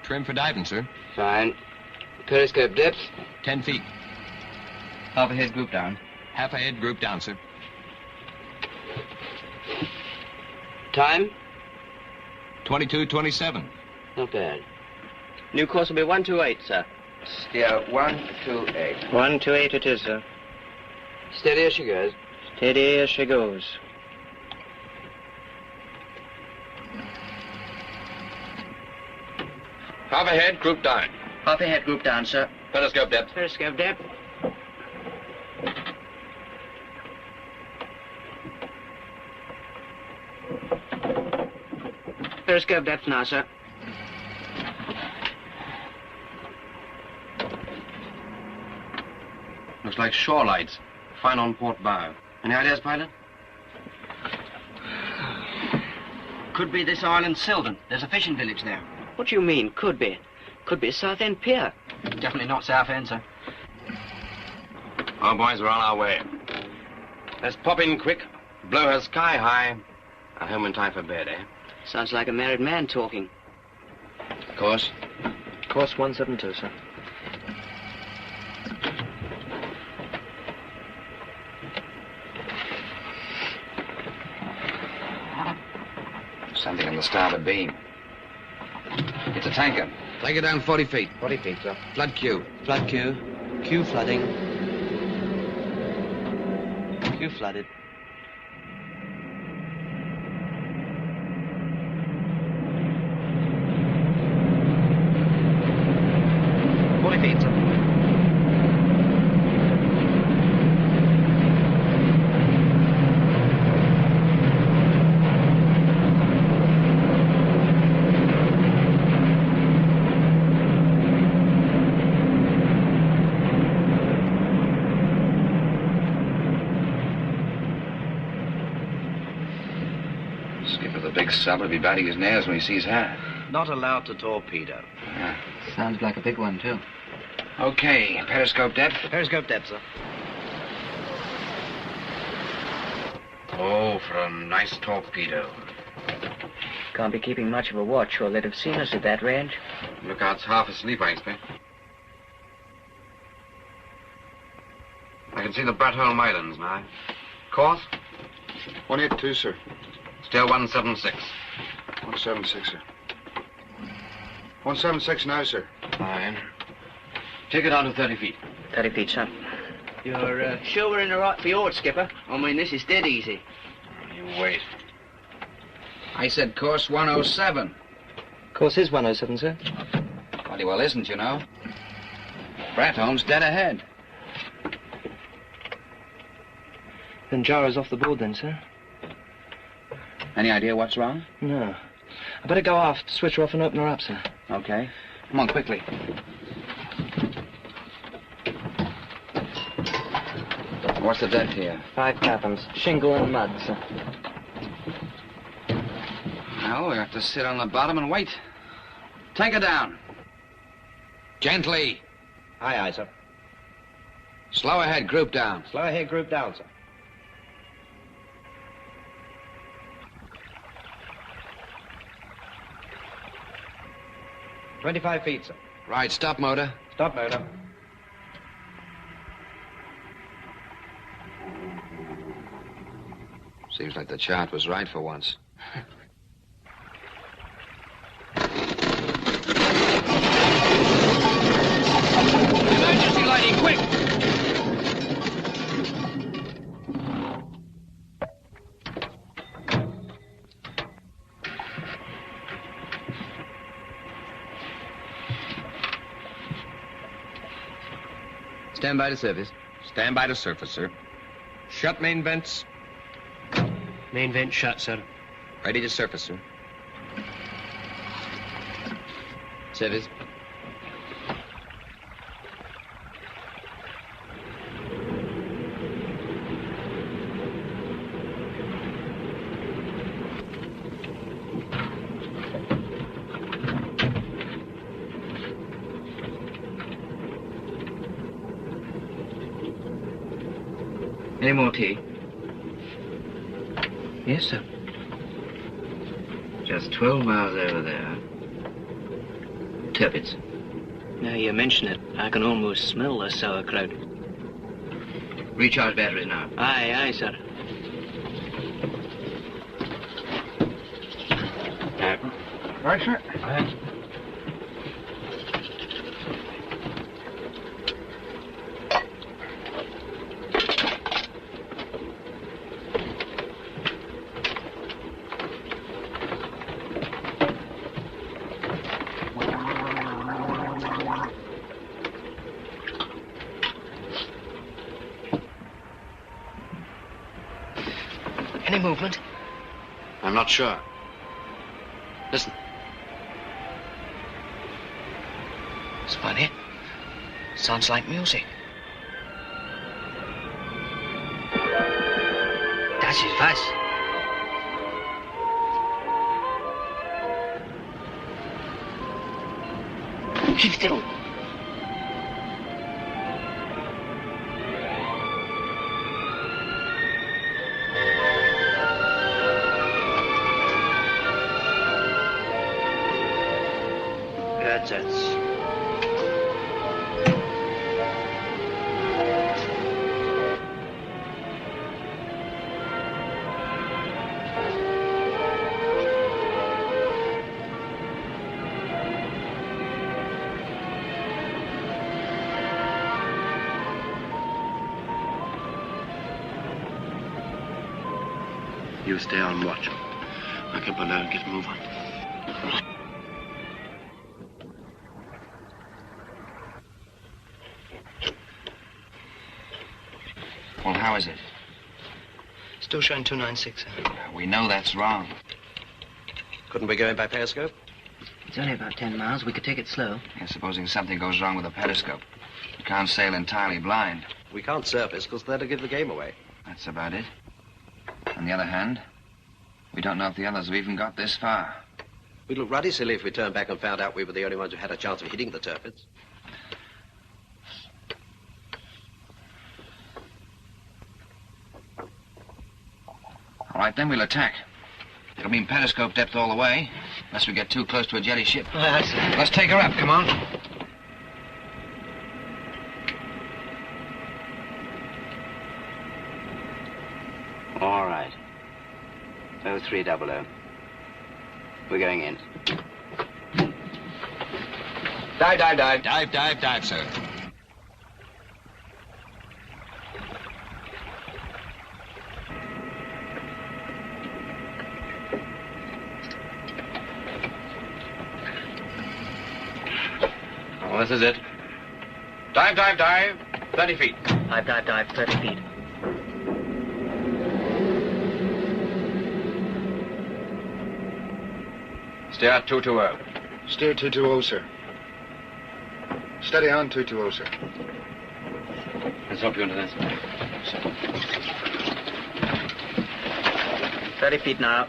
Speaker 8: Trim for diving, sir.
Speaker 3: Fine. Periscope depth?
Speaker 8: 10 feet.
Speaker 3: Half ahead, group down.
Speaker 8: Half ahead, group down, sir.
Speaker 3: Time?
Speaker 8: 22:27.
Speaker 3: Not bad.
Speaker 15: New course will be 128, sir.
Speaker 3: Steer 128.
Speaker 15: 128 it is, sir.
Speaker 3: Steady as she goes.
Speaker 15: Steady as she goes.
Speaker 8: Half ahead, group down.
Speaker 6: Half ahead, group down, sir.
Speaker 7: Periscope depth.
Speaker 15: Periscope depth.
Speaker 6: Periscope depth now, sir.
Speaker 4: Looks like shore lights. Fine on port bow. Any ideas, pilot?
Speaker 6: Could be this island Sylvan. There's a fishing village there.
Speaker 15: What do you mean, could be? Could be a South End pier.
Speaker 6: Definitely not South End, sir.
Speaker 7: Oh, boys, we're on our way. Let's pop in quick, blow her sky high, and home in time for bed, eh?
Speaker 15: Sounds like a married man talking.
Speaker 4: Course?
Speaker 15: Course 172, sir.
Speaker 4: Something on the starboard beam. It's a tanker. Take it down 40 feet.
Speaker 6: 40 feet, sir.
Speaker 4: Flood Q.
Speaker 6: Flood Q. Q flooding. Q flooded.
Speaker 4: Sub will be biting his nails when he sees her.
Speaker 6: Not allowed to torpedo.
Speaker 4: Yeah.
Speaker 6: Sounds like a big one, too.
Speaker 4: Okay, periscope depth.
Speaker 6: Periscope depth, sir.
Speaker 4: Oh, for a nice torpedo.
Speaker 15: Can't be keeping much of a watch, or they'd have seen us at that range.
Speaker 4: Lookout's half asleep, I expect. I can see the Bratholm Islands now. Course?
Speaker 14: 182, sir.
Speaker 4: Still 176.
Speaker 14: 176, sir. 176 now, sir.
Speaker 4: Fine. Take it down to 30 feet.
Speaker 15: 30 feet, sir.
Speaker 6: You're sure we're in the right fjord, Skipper? I mean, this is dead easy.
Speaker 4: You wait. I said course 107.
Speaker 15: Course is 107, sir.
Speaker 4: Bloody well isn't, you know. Bratholm's dead ahead.
Speaker 15: Then Jara's off the board, then, sir.
Speaker 4: Any idea what's wrong?
Speaker 15: No. I better go aft, switch her off and open her up, sir.
Speaker 4: Okay. Come on, quickly. What's the depth here?
Speaker 15: 5 fathoms. Shingle and mud, sir.
Speaker 4: Well, we have to sit on the bottom and wait. Take her down. Gently.
Speaker 6: Aye, aye, sir.
Speaker 4: Slow ahead, group down.
Speaker 6: Slow ahead, group down, sir. "25 feet, sir.
Speaker 4: Right, stop motor.
Speaker 6: Stop motor.
Speaker 4: Seems like the chart was right for once. Emergency lighting, quick!
Speaker 6: Stand by to surface.
Speaker 7: Stand by to surface, sir. Shut main vents.
Speaker 15: Main vent shut, sir.
Speaker 7: Ready to surface, sir.
Speaker 6: Surface. Any more tea?
Speaker 15: Yes, sir.
Speaker 6: Just 12 miles over there. Tirpitz.
Speaker 15: Now you mention it, I can almost smell the sauerkraut.
Speaker 6: Recharge batteries now.
Speaker 15: Aye, aye, sir.
Speaker 14: Right, sir.
Speaker 15: Aye.
Speaker 3: Any movement?
Speaker 4: I'm not sure. Listen.
Speaker 3: It's funny. Sounds like music. Das ist was. Keep still. That's it.
Speaker 13: You stay on watch. I'll get below and get moving.
Speaker 4: Well, how is it?
Speaker 3: Still showing 296, sir.
Speaker 4: We know that's wrong.
Speaker 6: Couldn't we go in by periscope?
Speaker 3: It's only about 10 miles. We could take it slow.
Speaker 4: And supposing something goes wrong with the periscope. You can't sail entirely blind.
Speaker 6: We can't surface because that'll give the game away.
Speaker 4: That's about it. On the other hand, we don't know if the others have even got this far.
Speaker 6: We'd look ruddy silly if we turned back and found out we were the only ones who had a chance of hitting the Tirpitz.
Speaker 4: All right, then we'll attack. It'll mean periscope depth all the way, unless we get too close to a jelly ship. Let's take her up, come on.
Speaker 3: All right. 0300. We're going in.
Speaker 4: Dive, dive, dive.
Speaker 7: Dive, dive, dive, sir.
Speaker 4: Well, this is it. Dive, dive, dive. 30 feet.
Speaker 15: Dive, dive, dive. 30 feet.
Speaker 4: Steer 220.
Speaker 14: Steer 220, sir. Steady on 220, sir.
Speaker 4: Let's help you into this.
Speaker 15: 30 feet now.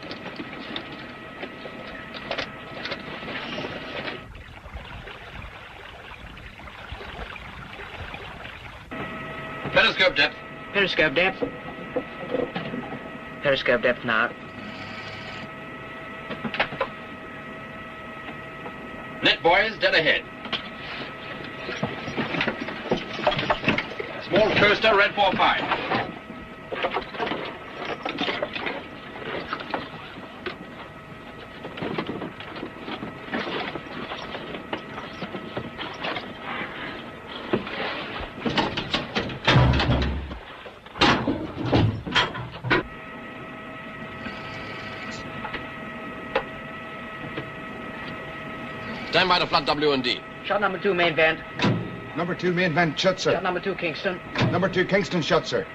Speaker 4: Periscope depth.
Speaker 15: Periscope depth. Periscope depth now.
Speaker 4: Net, boys, dead ahead. Small coaster, red 45.
Speaker 7: Stand by to flood W&D.
Speaker 15: Shot number 2, main vent.
Speaker 14: Number 2, main vent, shut, sir.
Speaker 15: Shot number 2, Kingston.
Speaker 14: Number 2, Kingston, shut, sir.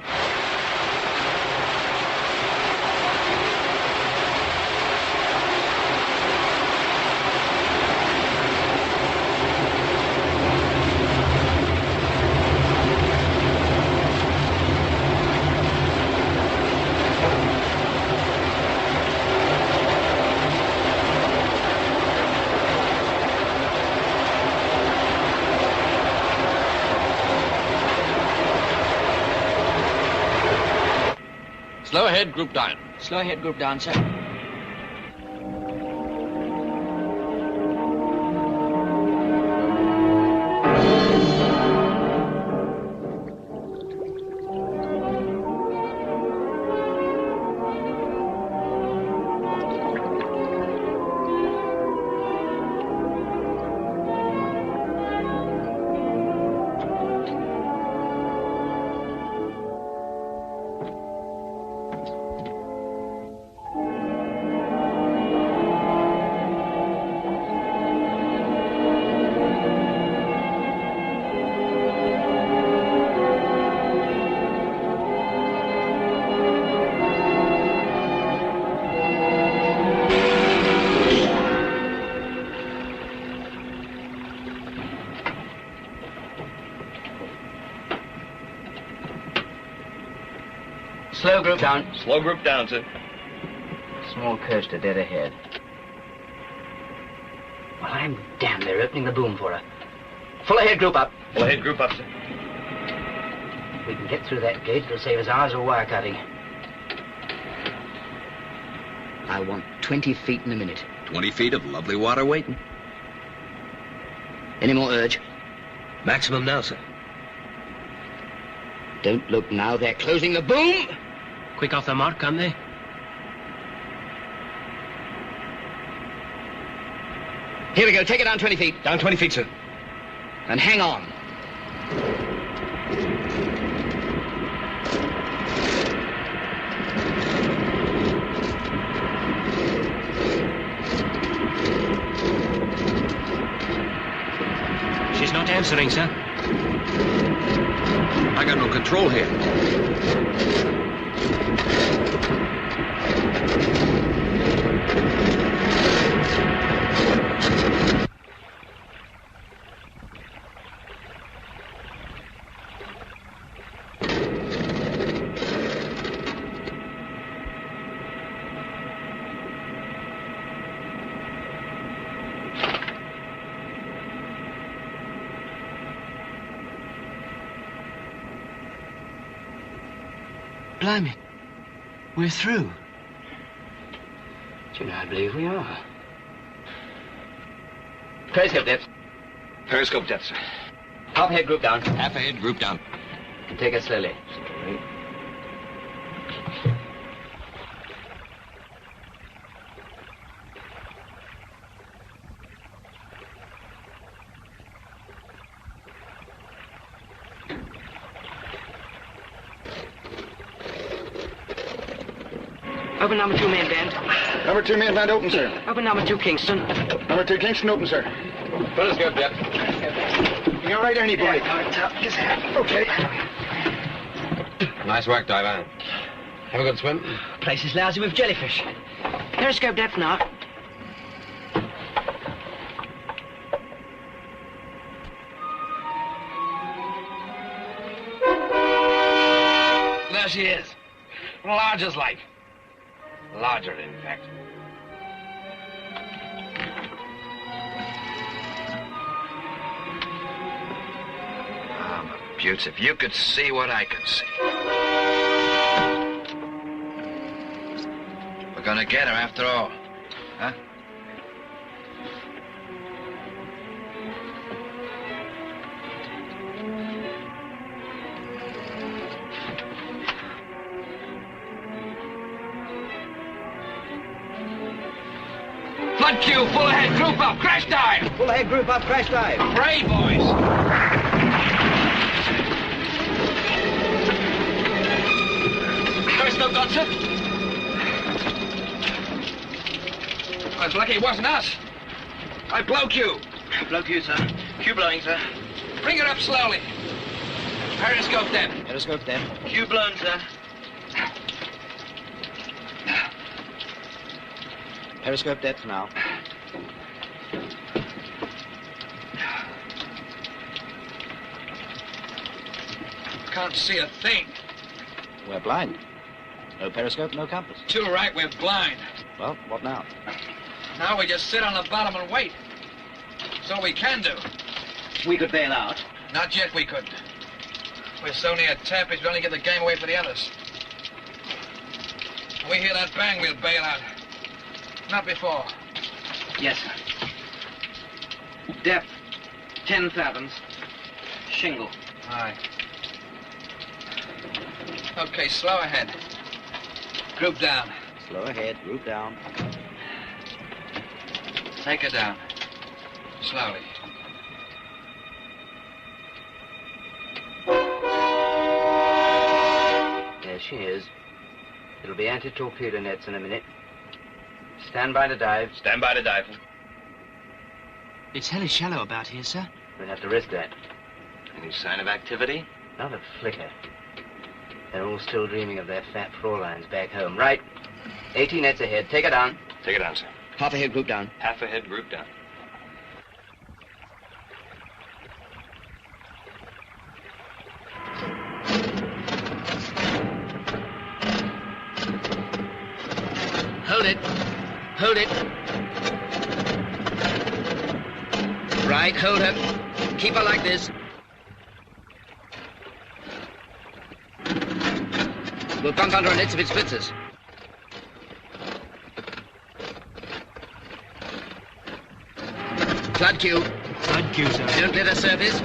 Speaker 7: Slow ahead, group down.
Speaker 15: Slow ahead, group down, sir.
Speaker 3: Slow group down.
Speaker 4: Slow group down, sir.
Speaker 3: Small coaster dead ahead. Well, I'm damned. They're opening the boom for her. Full ahead group up.
Speaker 4: Full ahead group up, sir.
Speaker 3: If we can get through that gate, it'll save us hours of wire cutting. I want 20 feet in a minute.
Speaker 4: 20 feet of lovely water waiting.
Speaker 3: Any more urge?
Speaker 4: Maximum now, sir.
Speaker 3: Don't look now. They're closing the boom.
Speaker 12: Quick off the mark, aren't they?
Speaker 3: Here we go. Take it down 20 feet.
Speaker 4: Down 20 feet, sir.
Speaker 3: And hang on.
Speaker 12: She's not answering, sir.
Speaker 4: I got no control here.
Speaker 3: Blimey. We're through. Do you know, I believe we are. Periscope depth.
Speaker 4: Periscope depth, sir.
Speaker 3: Half ahead group down.
Speaker 4: Half ahead group down.
Speaker 3: Take it slowly. Open number 2 main band.
Speaker 14: Number 2 main band open, sir.
Speaker 3: Open number 2 Kingston.
Speaker 14: Number 2 Kingston open, sir.
Speaker 7: Periscope depth.
Speaker 14: You all right, Ernie boy? Okay.
Speaker 7: Nice work, diver. Have a good swim.
Speaker 3: Place is lousy with jellyfish. Periscope depth now.
Speaker 4: There she is. Large as life. Larger, in fact. Ah, Butts, if you could see what I can see. We're gonna get her after all, huh? Flood Q, full ahead, group up, crash dive!
Speaker 3: Full ahead group up, crash dive.
Speaker 4: Brave boys! Periscope got, sir? I was lucky it wasn't us. I blow Q.
Speaker 3: Blow Q, sir. Q blowing, sir.
Speaker 4: Bring it up slowly. Periscope depth.
Speaker 3: Periscope depth.
Speaker 15: Q blown, sir.
Speaker 3: Periscope depth now.
Speaker 4: Can't see a thing.
Speaker 3: We're blind. No periscope, no compass.
Speaker 4: Too right, we're blind.
Speaker 3: Well, what now?
Speaker 4: Now we just sit on the bottom and wait. That's all we can do.
Speaker 3: We could bail out.
Speaker 4: Not yet we couldn't. We're so near Tappage, we only get the game away for the others. When we hear that bang, we'll bail out. Not before.
Speaker 15: Yes, sir. Depth, 10 fathoms. Shingle.
Speaker 4: Aye. Okay, slow ahead. Group down.
Speaker 3: Slow ahead, group down.
Speaker 4: Take her down. Slowly.
Speaker 3: There she is. It'll be anti-torpedo nets in a minute. Stand by to dive.
Speaker 4: Stand by to dive.
Speaker 6: It's hellish shallow about here, sir.
Speaker 3: We'll have to risk that.
Speaker 4: Any sign of activity?
Speaker 3: Not a flicker. They're all still dreaming of their fat Fraulein's back home. Right. 18 nets ahead. Take her down.
Speaker 4: Take it down, sir.
Speaker 3: Half ahead, group down.
Speaker 4: Half ahead, group down.
Speaker 3: Hold it. Hold it. Right, hold her. Keep her like this. We'll bump under her nets if it splits us. Flood cue.
Speaker 15: Flood cue, sir.
Speaker 3: Don't let her surface.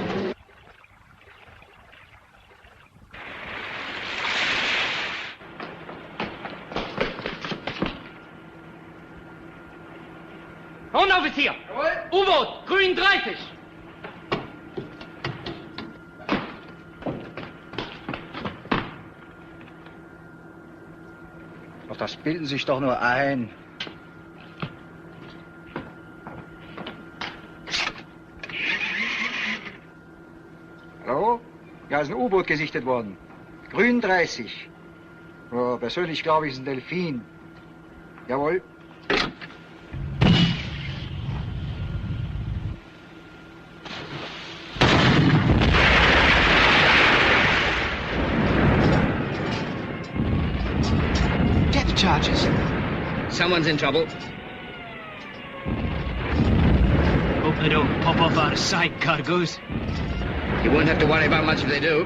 Speaker 15: Offizier! U-Boot, grün 30.
Speaker 19: Ach, das bilden Sie sich doch nur ein. Hallo? Ja, ist ein U-Boot gesichtet worden. Grün 30. Oh, persönlich glaube ich, es ist ein Delfin. Jawohl.
Speaker 3: Charges. Someone's in trouble.
Speaker 15: Hope they don't pop off our side cargoes.
Speaker 3: You won't have to worry about much if they do.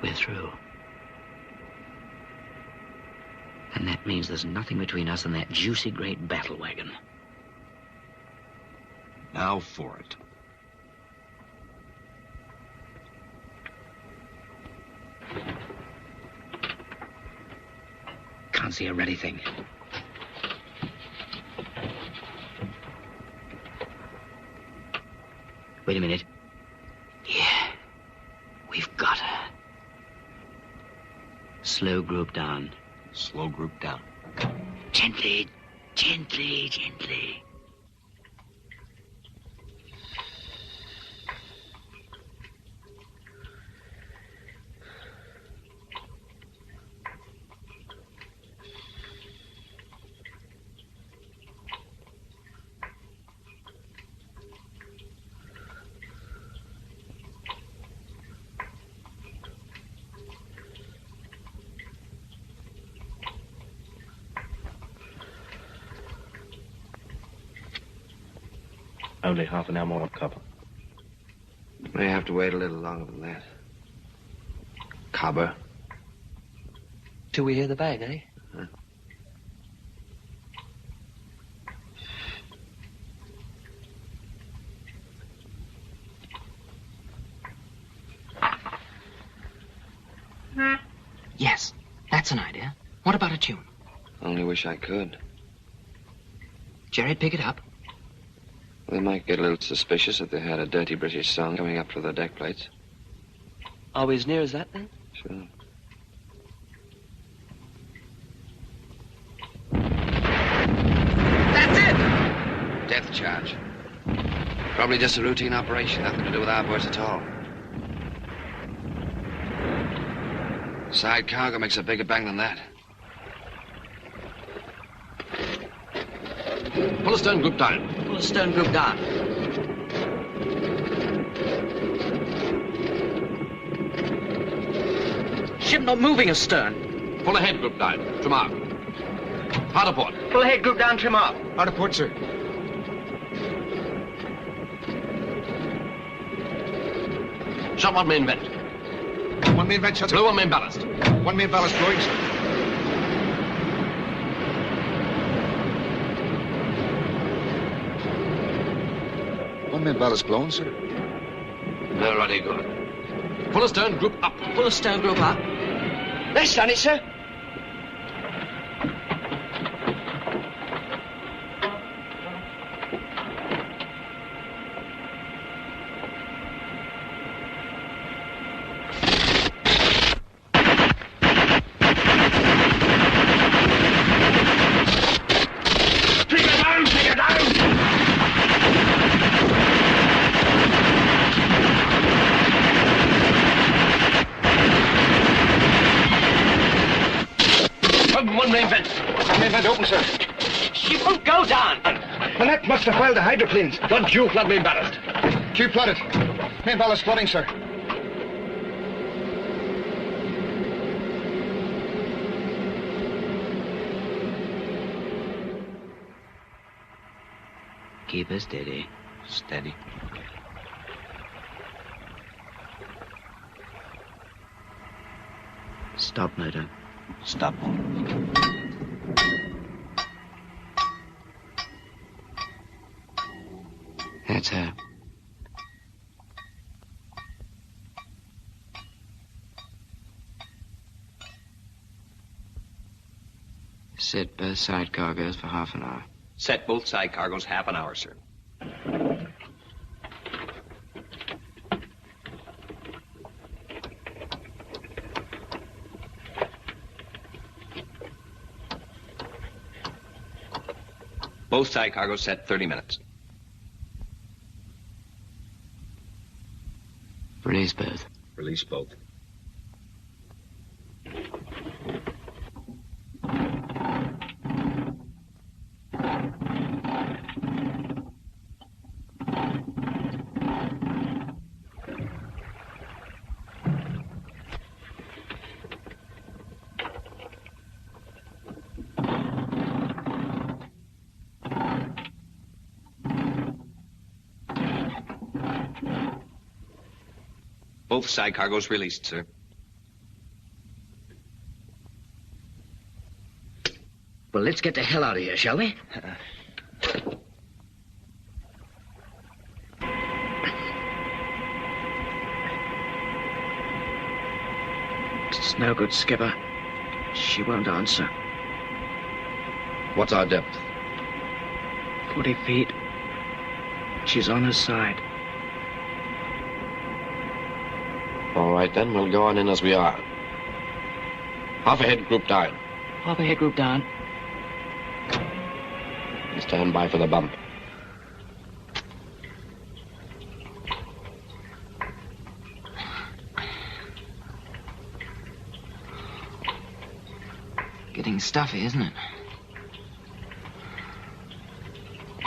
Speaker 6: We're through. And that means there's nothing between us and that juicy great battle wagon.
Speaker 20: Now for it.
Speaker 6: Can't see a ready thing. Wait a minute. Yeah. We've got her. Slow group down.
Speaker 20: Slow group down.
Speaker 6: Gently, gently, gently.
Speaker 10: Only half an hour more of cover.
Speaker 3: May have to wait a little longer than that. Cover.
Speaker 6: Till we hear the bang, eh?
Speaker 3: Huh?
Speaker 6: Yes, that's an idea. What about a tune?
Speaker 3: Only wish I could.
Speaker 6: Jerry'd pick it up.
Speaker 3: They might get a little suspicious if they had a dirty British song coming up through the deck plates.
Speaker 6: Are we as near as that, then?
Speaker 3: Sure.
Speaker 6: That's it!
Speaker 3: Depth charge. Probably just a routine operation, nothing to do with our boys at all. Side cargo makes a bigger bang than that.
Speaker 7: Pull a stern group down.
Speaker 6: Pull a stern group down. Ship not moving astern.
Speaker 7: Pull ahead group down. Trim out. Hard port.
Speaker 6: Pull ahead group down, trim up.
Speaker 14: Hard port, sir.
Speaker 7: Shot one main vent.
Speaker 14: One main vent shut.
Speaker 7: Blow one main ballast.
Speaker 14: One main ballast blowing, sir. One main ballast blown, sir.
Speaker 7: Already good. Pull a stern group up.
Speaker 6: Pull a stern group up. That's done it, sir.
Speaker 7: One main vent.
Speaker 14: Main vent open, sir.
Speaker 8: She won't go down.
Speaker 14: The net must have failed the hydroplanes.
Speaker 7: Don't you flood main ballast.
Speaker 14: Q flooded. Main ballast flooding, sir.
Speaker 6: Keep her steady.
Speaker 4: Steady.
Speaker 6: Stop, motor.
Speaker 4: Stop.
Speaker 6: That's her. Set both side cargoes for half an hour.
Speaker 16: Set both side cargoes half an hour, sir. Both side cargoes set 30 minutes.
Speaker 6: Release both.
Speaker 16: Release both. Both side cargoes released, sir.
Speaker 6: Well, let's get the hell out of here, shall we? It's no good, Skipper. She won't answer.
Speaker 13: What's our depth?
Speaker 6: 40 feet. She's on her side.
Speaker 13: All right, then. We'll go on in as we are. Half ahead, group down.
Speaker 6: Half ahead, group down.
Speaker 13: Stand by for the bump.
Speaker 6: Getting stuffy, isn't it?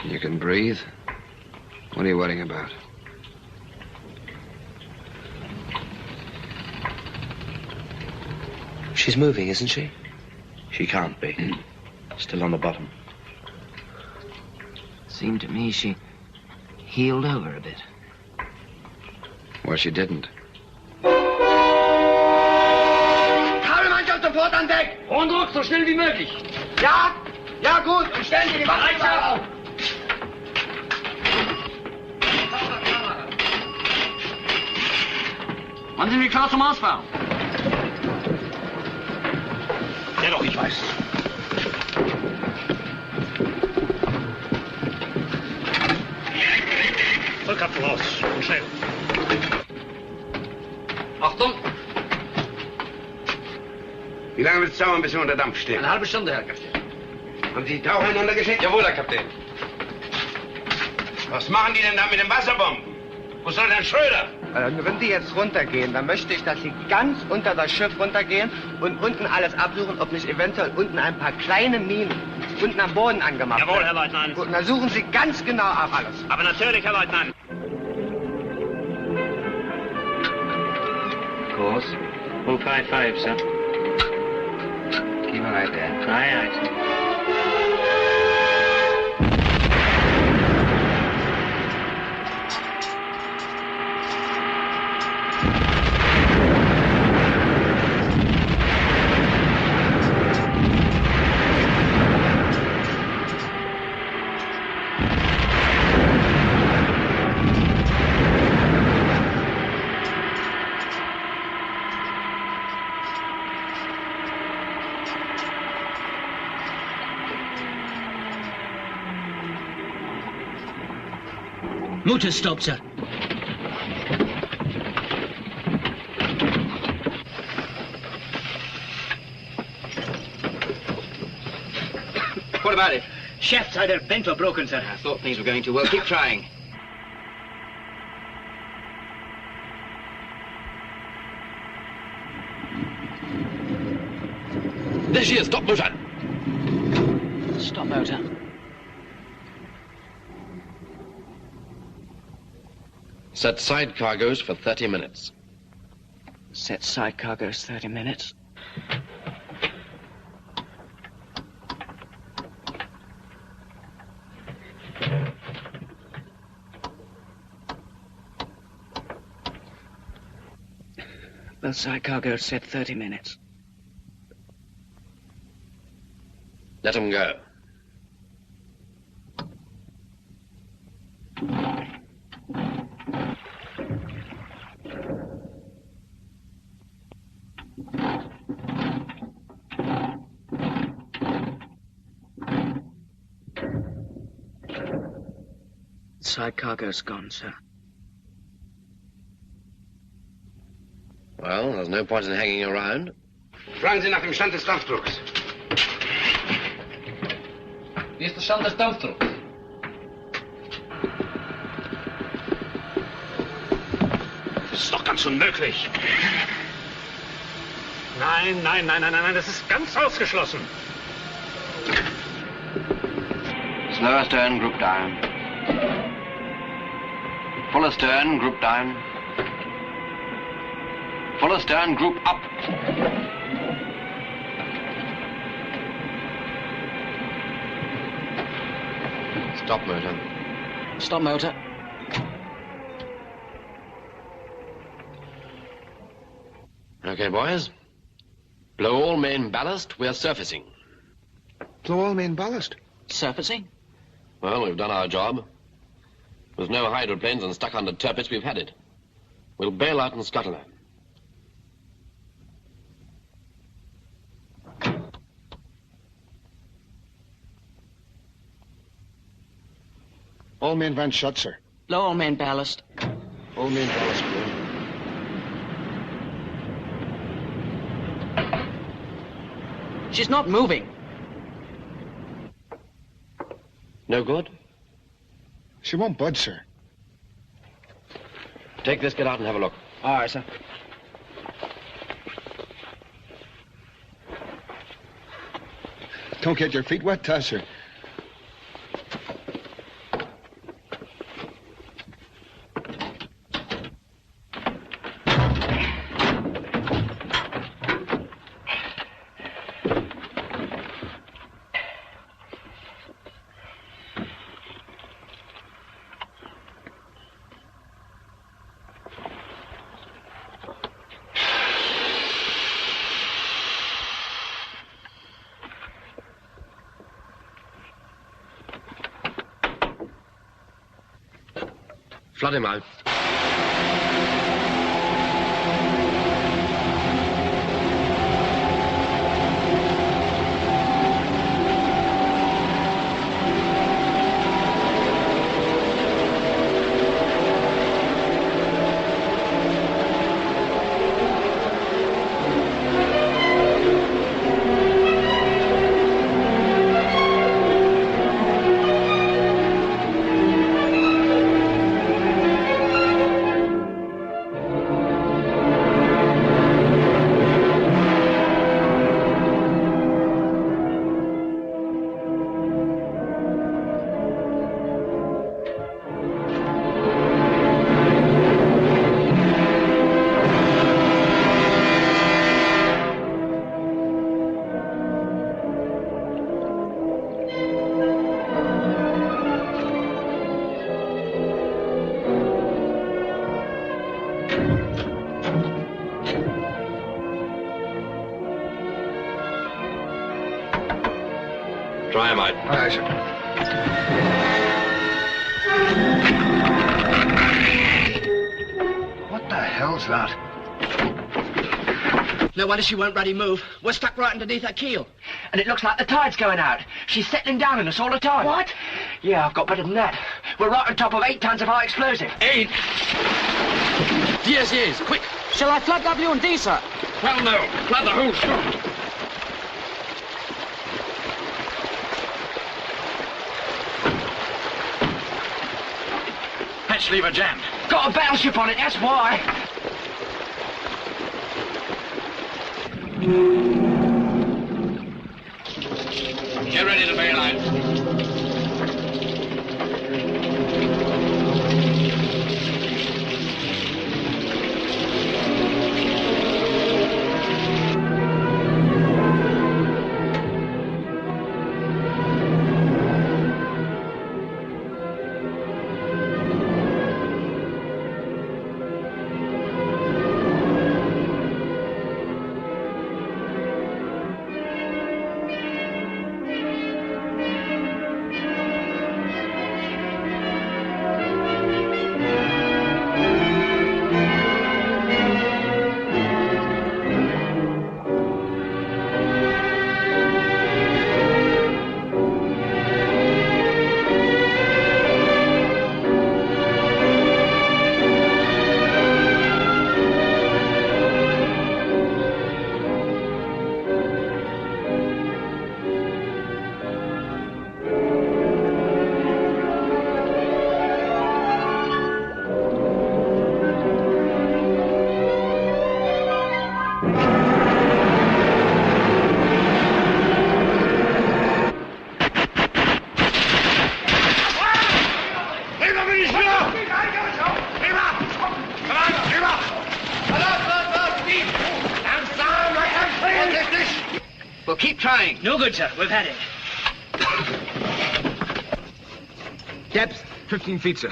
Speaker 3: You can breathe? What are you worrying about?
Speaker 6: She's moving, isn't she?
Speaker 13: She can't be. Still on the bottom.
Speaker 6: Seemed to me she heeled over a bit.
Speaker 3: Well, she didn't.
Speaker 8: Kabelmannschaft sofort an Deck! Hohen Druck, so schnell wie möglich. Ja, ja gut, und stellen Sie die Bereitschaft auf. Wann sind wir klar zum Ausfahren?
Speaker 7: Ja doch, ich weiß. Vollkraft voraus. Und schnell.
Speaker 8: Achtung!
Speaker 7: Wie lange wird es dauern, bis wir unter Dampf stehen?
Speaker 8: Eine halbe Stunde, Herr Kapitän.
Speaker 7: Haben Sie die Taucher hinuntergeschickt?
Speaker 8: Jawohl, Herr Kapitän.
Speaker 7: Was machen die denn da mit den Wasserbomben? Wo soll denn Schröder?
Speaker 21: Wenn die jetzt runtergehen, dann möchte ich, dass sie ganz unter das Schiff runtergehen und unten alles absuchen, ob nicht eventuell unten ein paar kleine Minen unten am Boden angemacht werden.
Speaker 15: Jawohl, Herr Leutnant.
Speaker 21: Gut, und dann suchen Sie ganz genau ab alles.
Speaker 15: Aber natürlich, Herr Leutnant.
Speaker 6: Course?
Speaker 15: 055, sir.
Speaker 6: Keep it right there.
Speaker 15: Aye, aye, sir.
Speaker 12: Motor stop, sir.
Speaker 8: What about it?
Speaker 12: Shaft's either bent or broken, sir.
Speaker 8: I thought things were going too well. Keep trying.
Speaker 13: There she is. Stop motion.
Speaker 4: Stop motor.
Speaker 13: Set side cargoes for 30 minutes.
Speaker 6: Set side cargoes 30 minutes. Both side cargoes set 30 minutes.
Speaker 13: Let them go.
Speaker 6: Side cargo's gone, sir.
Speaker 13: Well, there's no point in hanging around.
Speaker 7: Fragen Sie nach dem Stand des Dampfdrucks.
Speaker 4: Wie ist der Stand des Dampfdrucks?
Speaker 9: Das ist doch ganz unmöglich. Nein, das ist ganz ausgeschlossen.
Speaker 4: Slow astern, group down. Full astern, group down. Full astern, group up.
Speaker 13: Stop motor.
Speaker 6: Stop motor.
Speaker 13: Okay, boys. Blow all main ballast. We're surfacing.
Speaker 11: Blow all main ballast?
Speaker 6: Surfacing?
Speaker 13: Well, we've done our job. There's no hydroplanes and stuck under Tirpitz, we've had it. We'll bail out in Scotland.
Speaker 11: All main vents shut, sir.
Speaker 6: Blow all main ballast.
Speaker 11: All main ballast, blown.
Speaker 6: She's not moving.
Speaker 13: No good?
Speaker 11: She won't budge, sir.
Speaker 13: Take this, get out and have a look.
Speaker 6: All right, sir.
Speaker 11: Don't get your feet wet, sir.
Speaker 13: Flood him out.
Speaker 2: Try him out.
Speaker 11: Aye, sir.
Speaker 6: What the hell's that? No wonder she won't bloody move. We're stuck right underneath that keel.
Speaker 5: And it looks like the tide's going out. She's settling down on us all the time.
Speaker 6: What?
Speaker 5: Yeah, I've got better than that. We're right on top of 8 tons of high explosive.
Speaker 7: 8? DSAs, quick!
Speaker 6: Shall I flood W&D, sir?
Speaker 7: Well, no. Flood the whole ship.
Speaker 4: Hatch lever jammed.
Speaker 5: Got a battleship on it, that's why.
Speaker 7: Get ready to bail out.
Speaker 3: Well, keep trying.
Speaker 15: No good, sir. We've had it.
Speaker 3: Depth?
Speaker 1: 15 feet, sir.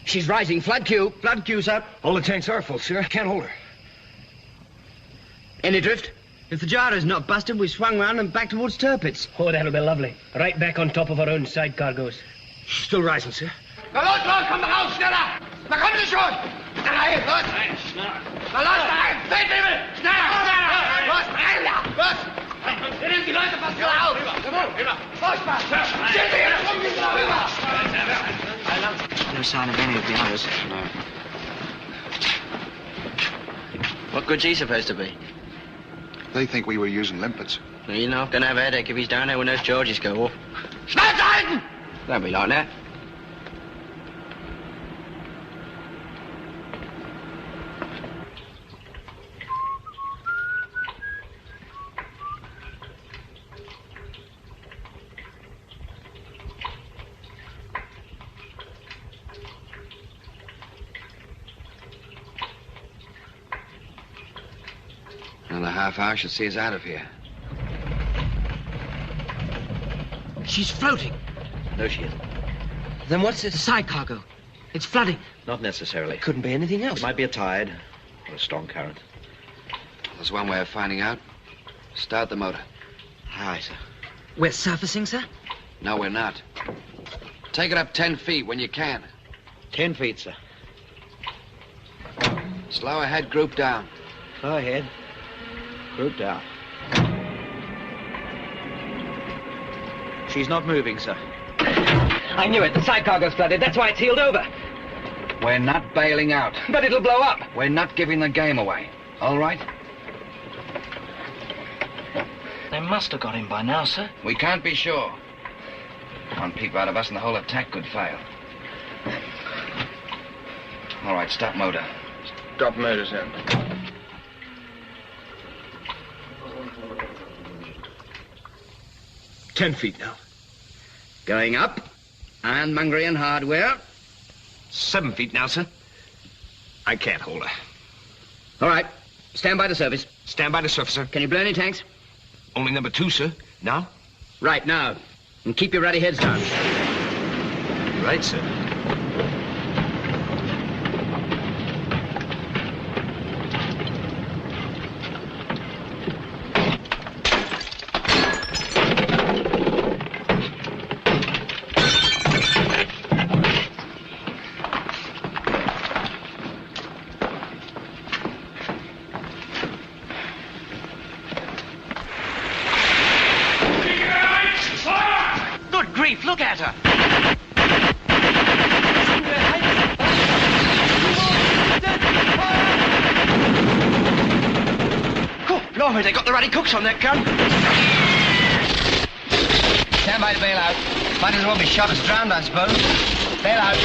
Speaker 3: She's rising. Flood Q. Flood Q's up.
Speaker 1: All the tanks are full, sir. Can't hold her.
Speaker 3: Any drift?
Speaker 21: If the jar is not busted, we swung round and back towards Tirpitz.
Speaker 15: Oh, that'll be lovely. Right back on top of our own side cargoes.
Speaker 1: Still rising, sir.
Speaker 8: Na los, los, komm raus, schneller! Na kommen Sie schon! Rein, los! Na los, rein! Sehthimmel! Schneller, schneller! Los, rein da! Los! Nehmen die Leute fast wieder auf! Furchtbar! Sind Sie hier rum, gehen rüber!
Speaker 6: No sign of any of the others.
Speaker 13: No.
Speaker 6: What good's he supposed to be?
Speaker 14: They think we were using limpets.
Speaker 6: Well, you're not going to have a headache if he's down there when those charges go off.
Speaker 8: Schnauze halten!
Speaker 6: Don't be like that.
Speaker 4: Another half hour should see us out of here.
Speaker 3: She's floating.
Speaker 4: No, she isn't.
Speaker 3: Then what's it? The side cargo. It's flooding.
Speaker 20: Not necessarily.
Speaker 3: It couldn't be anything else.
Speaker 20: It might be a tide or a strong current.
Speaker 4: There's one way of finding out. Start the motor.
Speaker 20: Aye, sir.
Speaker 3: We're surfacing, sir?
Speaker 4: No, we're not. Take it up 10 feet when you can.
Speaker 20: 10 feet, sir.
Speaker 4: Slow ahead, group down.
Speaker 20: Go ahead. Group down. She's not moving, sir.
Speaker 3: I knew it. The side cargo's flooded. That's why it's heeled over.
Speaker 4: We're not bailing out.
Speaker 3: But it'll blow up.
Speaker 4: We're not giving the game away. All right?
Speaker 15: They must have got him by now, sir.
Speaker 4: We can't be sure. One peep out of us and the whole attack could fail. All right, stop motor.
Speaker 1: Stop motor, sir. $10 feet now.
Speaker 3: Going up. Ironmongery and hardware.
Speaker 1: 7 feet now, sir. I can't hold her.
Speaker 3: All right. Stand by the surface.
Speaker 1: Stand by the surface, sir.
Speaker 3: Can you blow any tanks?
Speaker 1: Only number 2, sir. Now?
Speaker 3: Right, now. And keep your ruddy heads down.
Speaker 1: Right, sir.
Speaker 3: Good grief, look at her. Oh, Lord, they got the ruddy cooks on that gun. Stand by to bail out. Might as well be shot as drowned, I suppose. Bail out.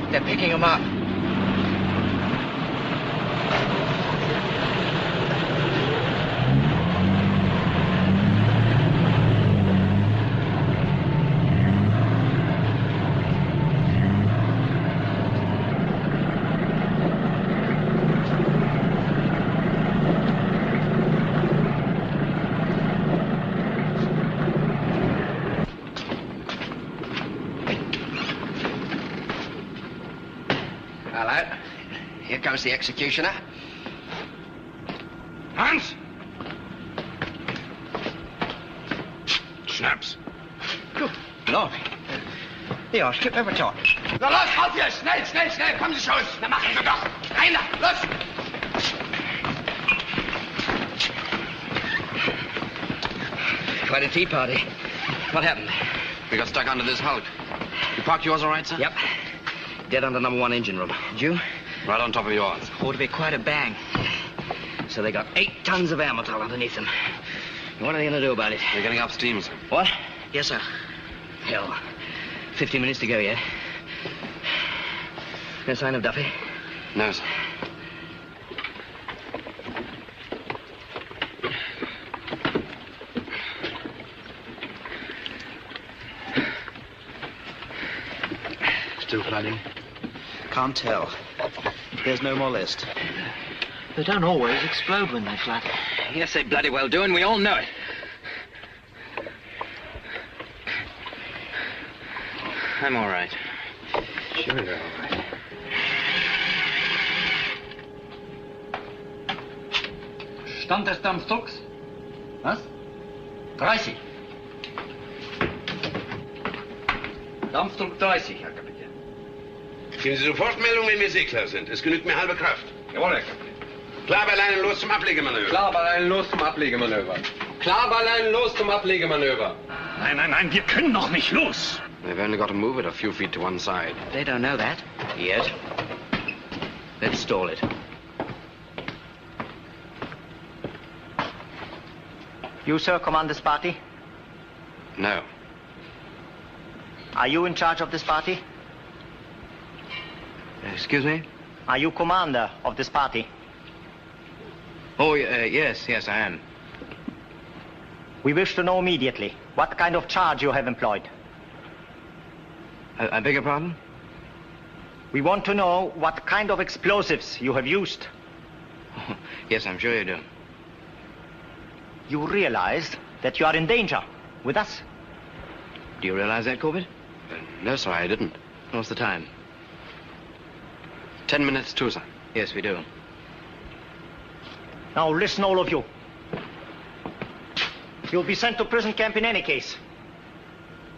Speaker 3: They're picking them up. Hello. Here comes the executioner.
Speaker 1: Hans! Schnaps.
Speaker 21: Good Lord. Ja, Skip Everton.
Speaker 8: Na los, auf hier! Schnell, schnell, schnell! Kommen Sie schon! Na machen Sie doch! Rein da! Los!
Speaker 3: Quite a tea party. What happened?
Speaker 4: We got stuck under this hulk. You parked yours all right, sir?
Speaker 3: Yep. Dead under number 1 engine room. Did you?
Speaker 4: Right on top of yours.
Speaker 3: Ought to be quite a bang. so they got 8 tons of Amortol underneath them. What are they going to do about it?
Speaker 13: They're getting up steam, sir.
Speaker 3: What? Yes, sir. Hell, 15 minutes to go yet. No sign of Duffy?
Speaker 13: No, sir.
Speaker 20: Still flooding? Can't tell. There's no more list.
Speaker 15: They don't always explode when they flood.
Speaker 4: Yes, they bloody well do, and we all know it. I'm all right.
Speaker 20: Sure you're all right.
Speaker 21: Stand des Dampfdrucks? Was? 30. Dampfdruck 30, Herr Kapitän.
Speaker 17: Geben Sie sofort Meldung, wenn wir seeklar sind. Es genügt mir halbe Kraft.
Speaker 21: Jawohl, Herr Kapitän.
Speaker 17: Klarberleinen los zum Ablegemanöver.
Speaker 7: Klarberleinen los zum Ablegemanöver. Klarberleinen los zum Ablegemanöver.
Speaker 1: Nein, nein, nein, wir können noch nicht los.
Speaker 13: They've only got to move it a few feet to one side.
Speaker 3: They don't know that yet. Let's stall it.
Speaker 15: You, sir, command this party?
Speaker 13: No.
Speaker 15: Are you in charge of this party?
Speaker 13: Excuse me?
Speaker 15: Are you commander of this party?
Speaker 13: Oh, yes, I am.
Speaker 15: We wish to know immediately what kind of charge you have employed.
Speaker 13: I beg your pardon?
Speaker 15: We want to know what kind of explosives you have used.
Speaker 13: Yes, I'm sure you do.
Speaker 15: You realize that you are in danger with us?
Speaker 13: Do you realize that, Corbett? No, sir, I didn't. What's the time? 10 minutes to, sir. Yes, we do.
Speaker 15: Now listen, all of you. You'll be sent to prison camp in any case.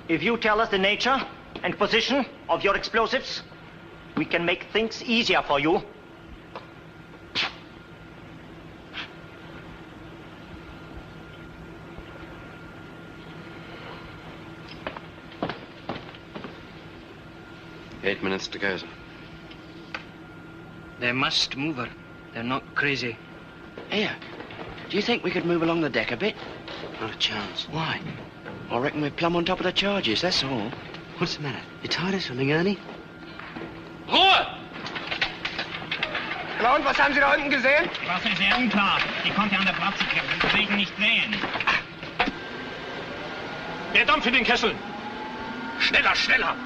Speaker 15: If you tell us the nature and position of your explosives, we can make things easier for you.
Speaker 13: Eight minutes to go, sir.
Speaker 3: They must move her. They're not crazy. Here, do you think we could move along the deck a bit? Not a chance. Why? I reckon we're plumb on top of the charges, that's all. What's the matter? You tired of something, Ernie?
Speaker 21: Ruhe! Na und, was haben Sie da unten gesehen?
Speaker 15: Das ist sehr unklar. Die konnte an der Platze deswegen nicht sehen.
Speaker 1: Der Dampf in den Kessel. Schneller, schneller.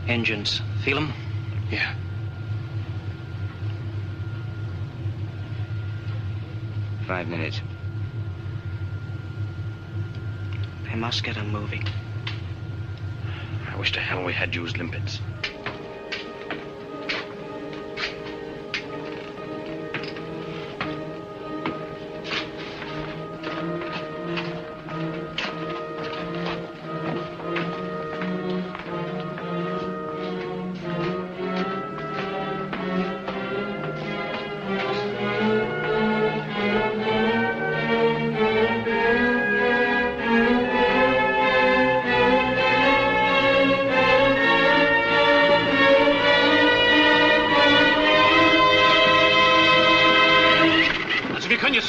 Speaker 3: Engines. Feel them?
Speaker 13: Yeah.
Speaker 3: Five minutes. They must get them moving.
Speaker 1: I wish to hell we had used limpets.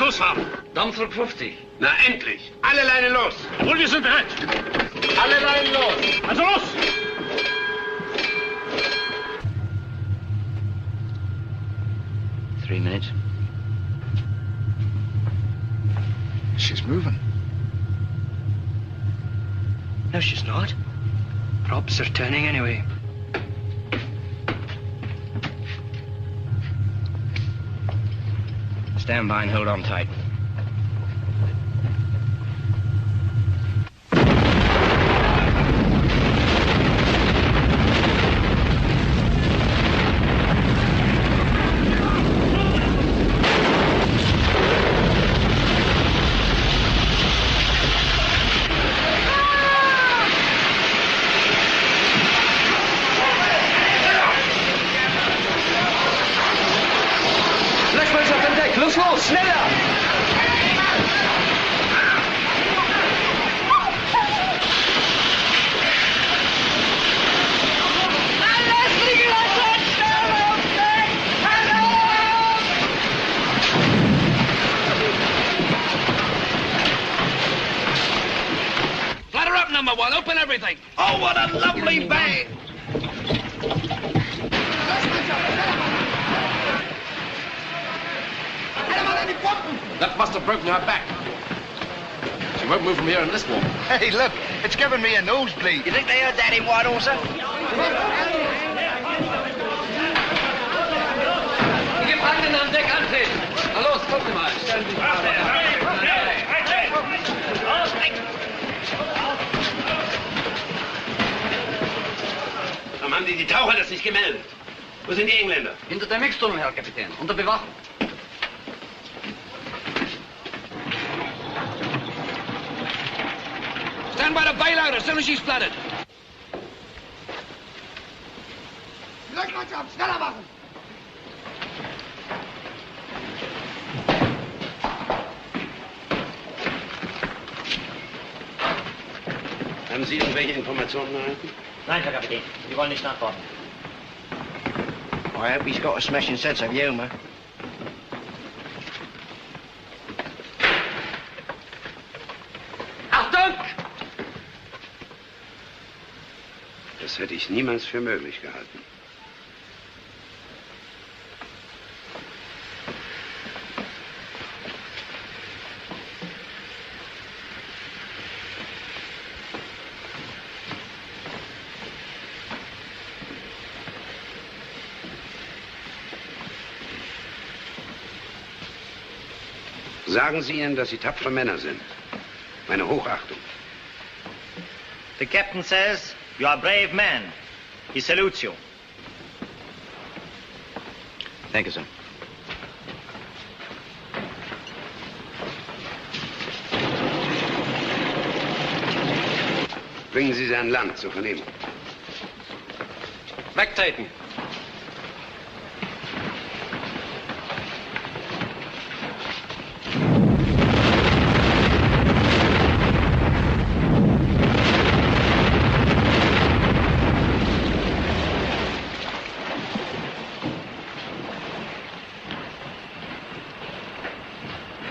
Speaker 1: Losfahren.
Speaker 17: Dampfdruck 50. Na endlich. Alle Leine los.
Speaker 1: Jawohl, wir sind bereit.
Speaker 17: Alle Leine los.
Speaker 1: Also los.
Speaker 3: Three minutes.
Speaker 14: She's moving.
Speaker 3: No, she's not. Props are turning anyway. Stand by and hold on tight.
Speaker 21: Los, los, schneller!
Speaker 8: Alles liegen lassen! Sterben!
Speaker 1: Oh, what a lovely bang!
Speaker 7: That must have broken her back. She won't move from here in this warm.
Speaker 14: Hey, look, it's giving me a nosebleed.
Speaker 6: You think they heard that in Whitehorse, sir?
Speaker 7: Die Gefangenen am Deck antreten. Na los, gucken Sie mal. Stellen Sie sich mal.
Speaker 17: Warum haben die Taucher das nicht gemeldet? Wo sind die Engländer?
Speaker 6: Hinter der Mixtunnel, Herr Kapitän. Unter Bewachung.
Speaker 4: Stand by the bailout as soon as she's flooded.
Speaker 8: Löschmannschaft, schneller machen!
Speaker 17: Haben Sie irgendwelche Informationen erhalten?
Speaker 15: Nein, Herr Kapitän. Wir wollen nicht antworten.
Speaker 6: I hope he's got a smashing sense of humor.
Speaker 15: Achtung!
Speaker 17: Das hätte ich niemals für möglich gehalten. Sagen Sie ihnen, dass sie tapfere Männer sind. Meine Hochachtung.
Speaker 15: The captain says you are brave men. He salutes you.
Speaker 6: Thank you, sir.
Speaker 17: Bringen Sie sie an Land zur Vernehmung.
Speaker 7: Wegtreten.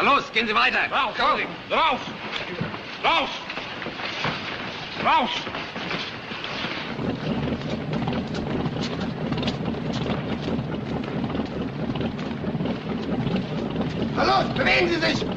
Speaker 4: Los, gehen Sie weiter.
Speaker 7: Raus, raus, raus, raus.
Speaker 8: Na los, bewegen Sie sich!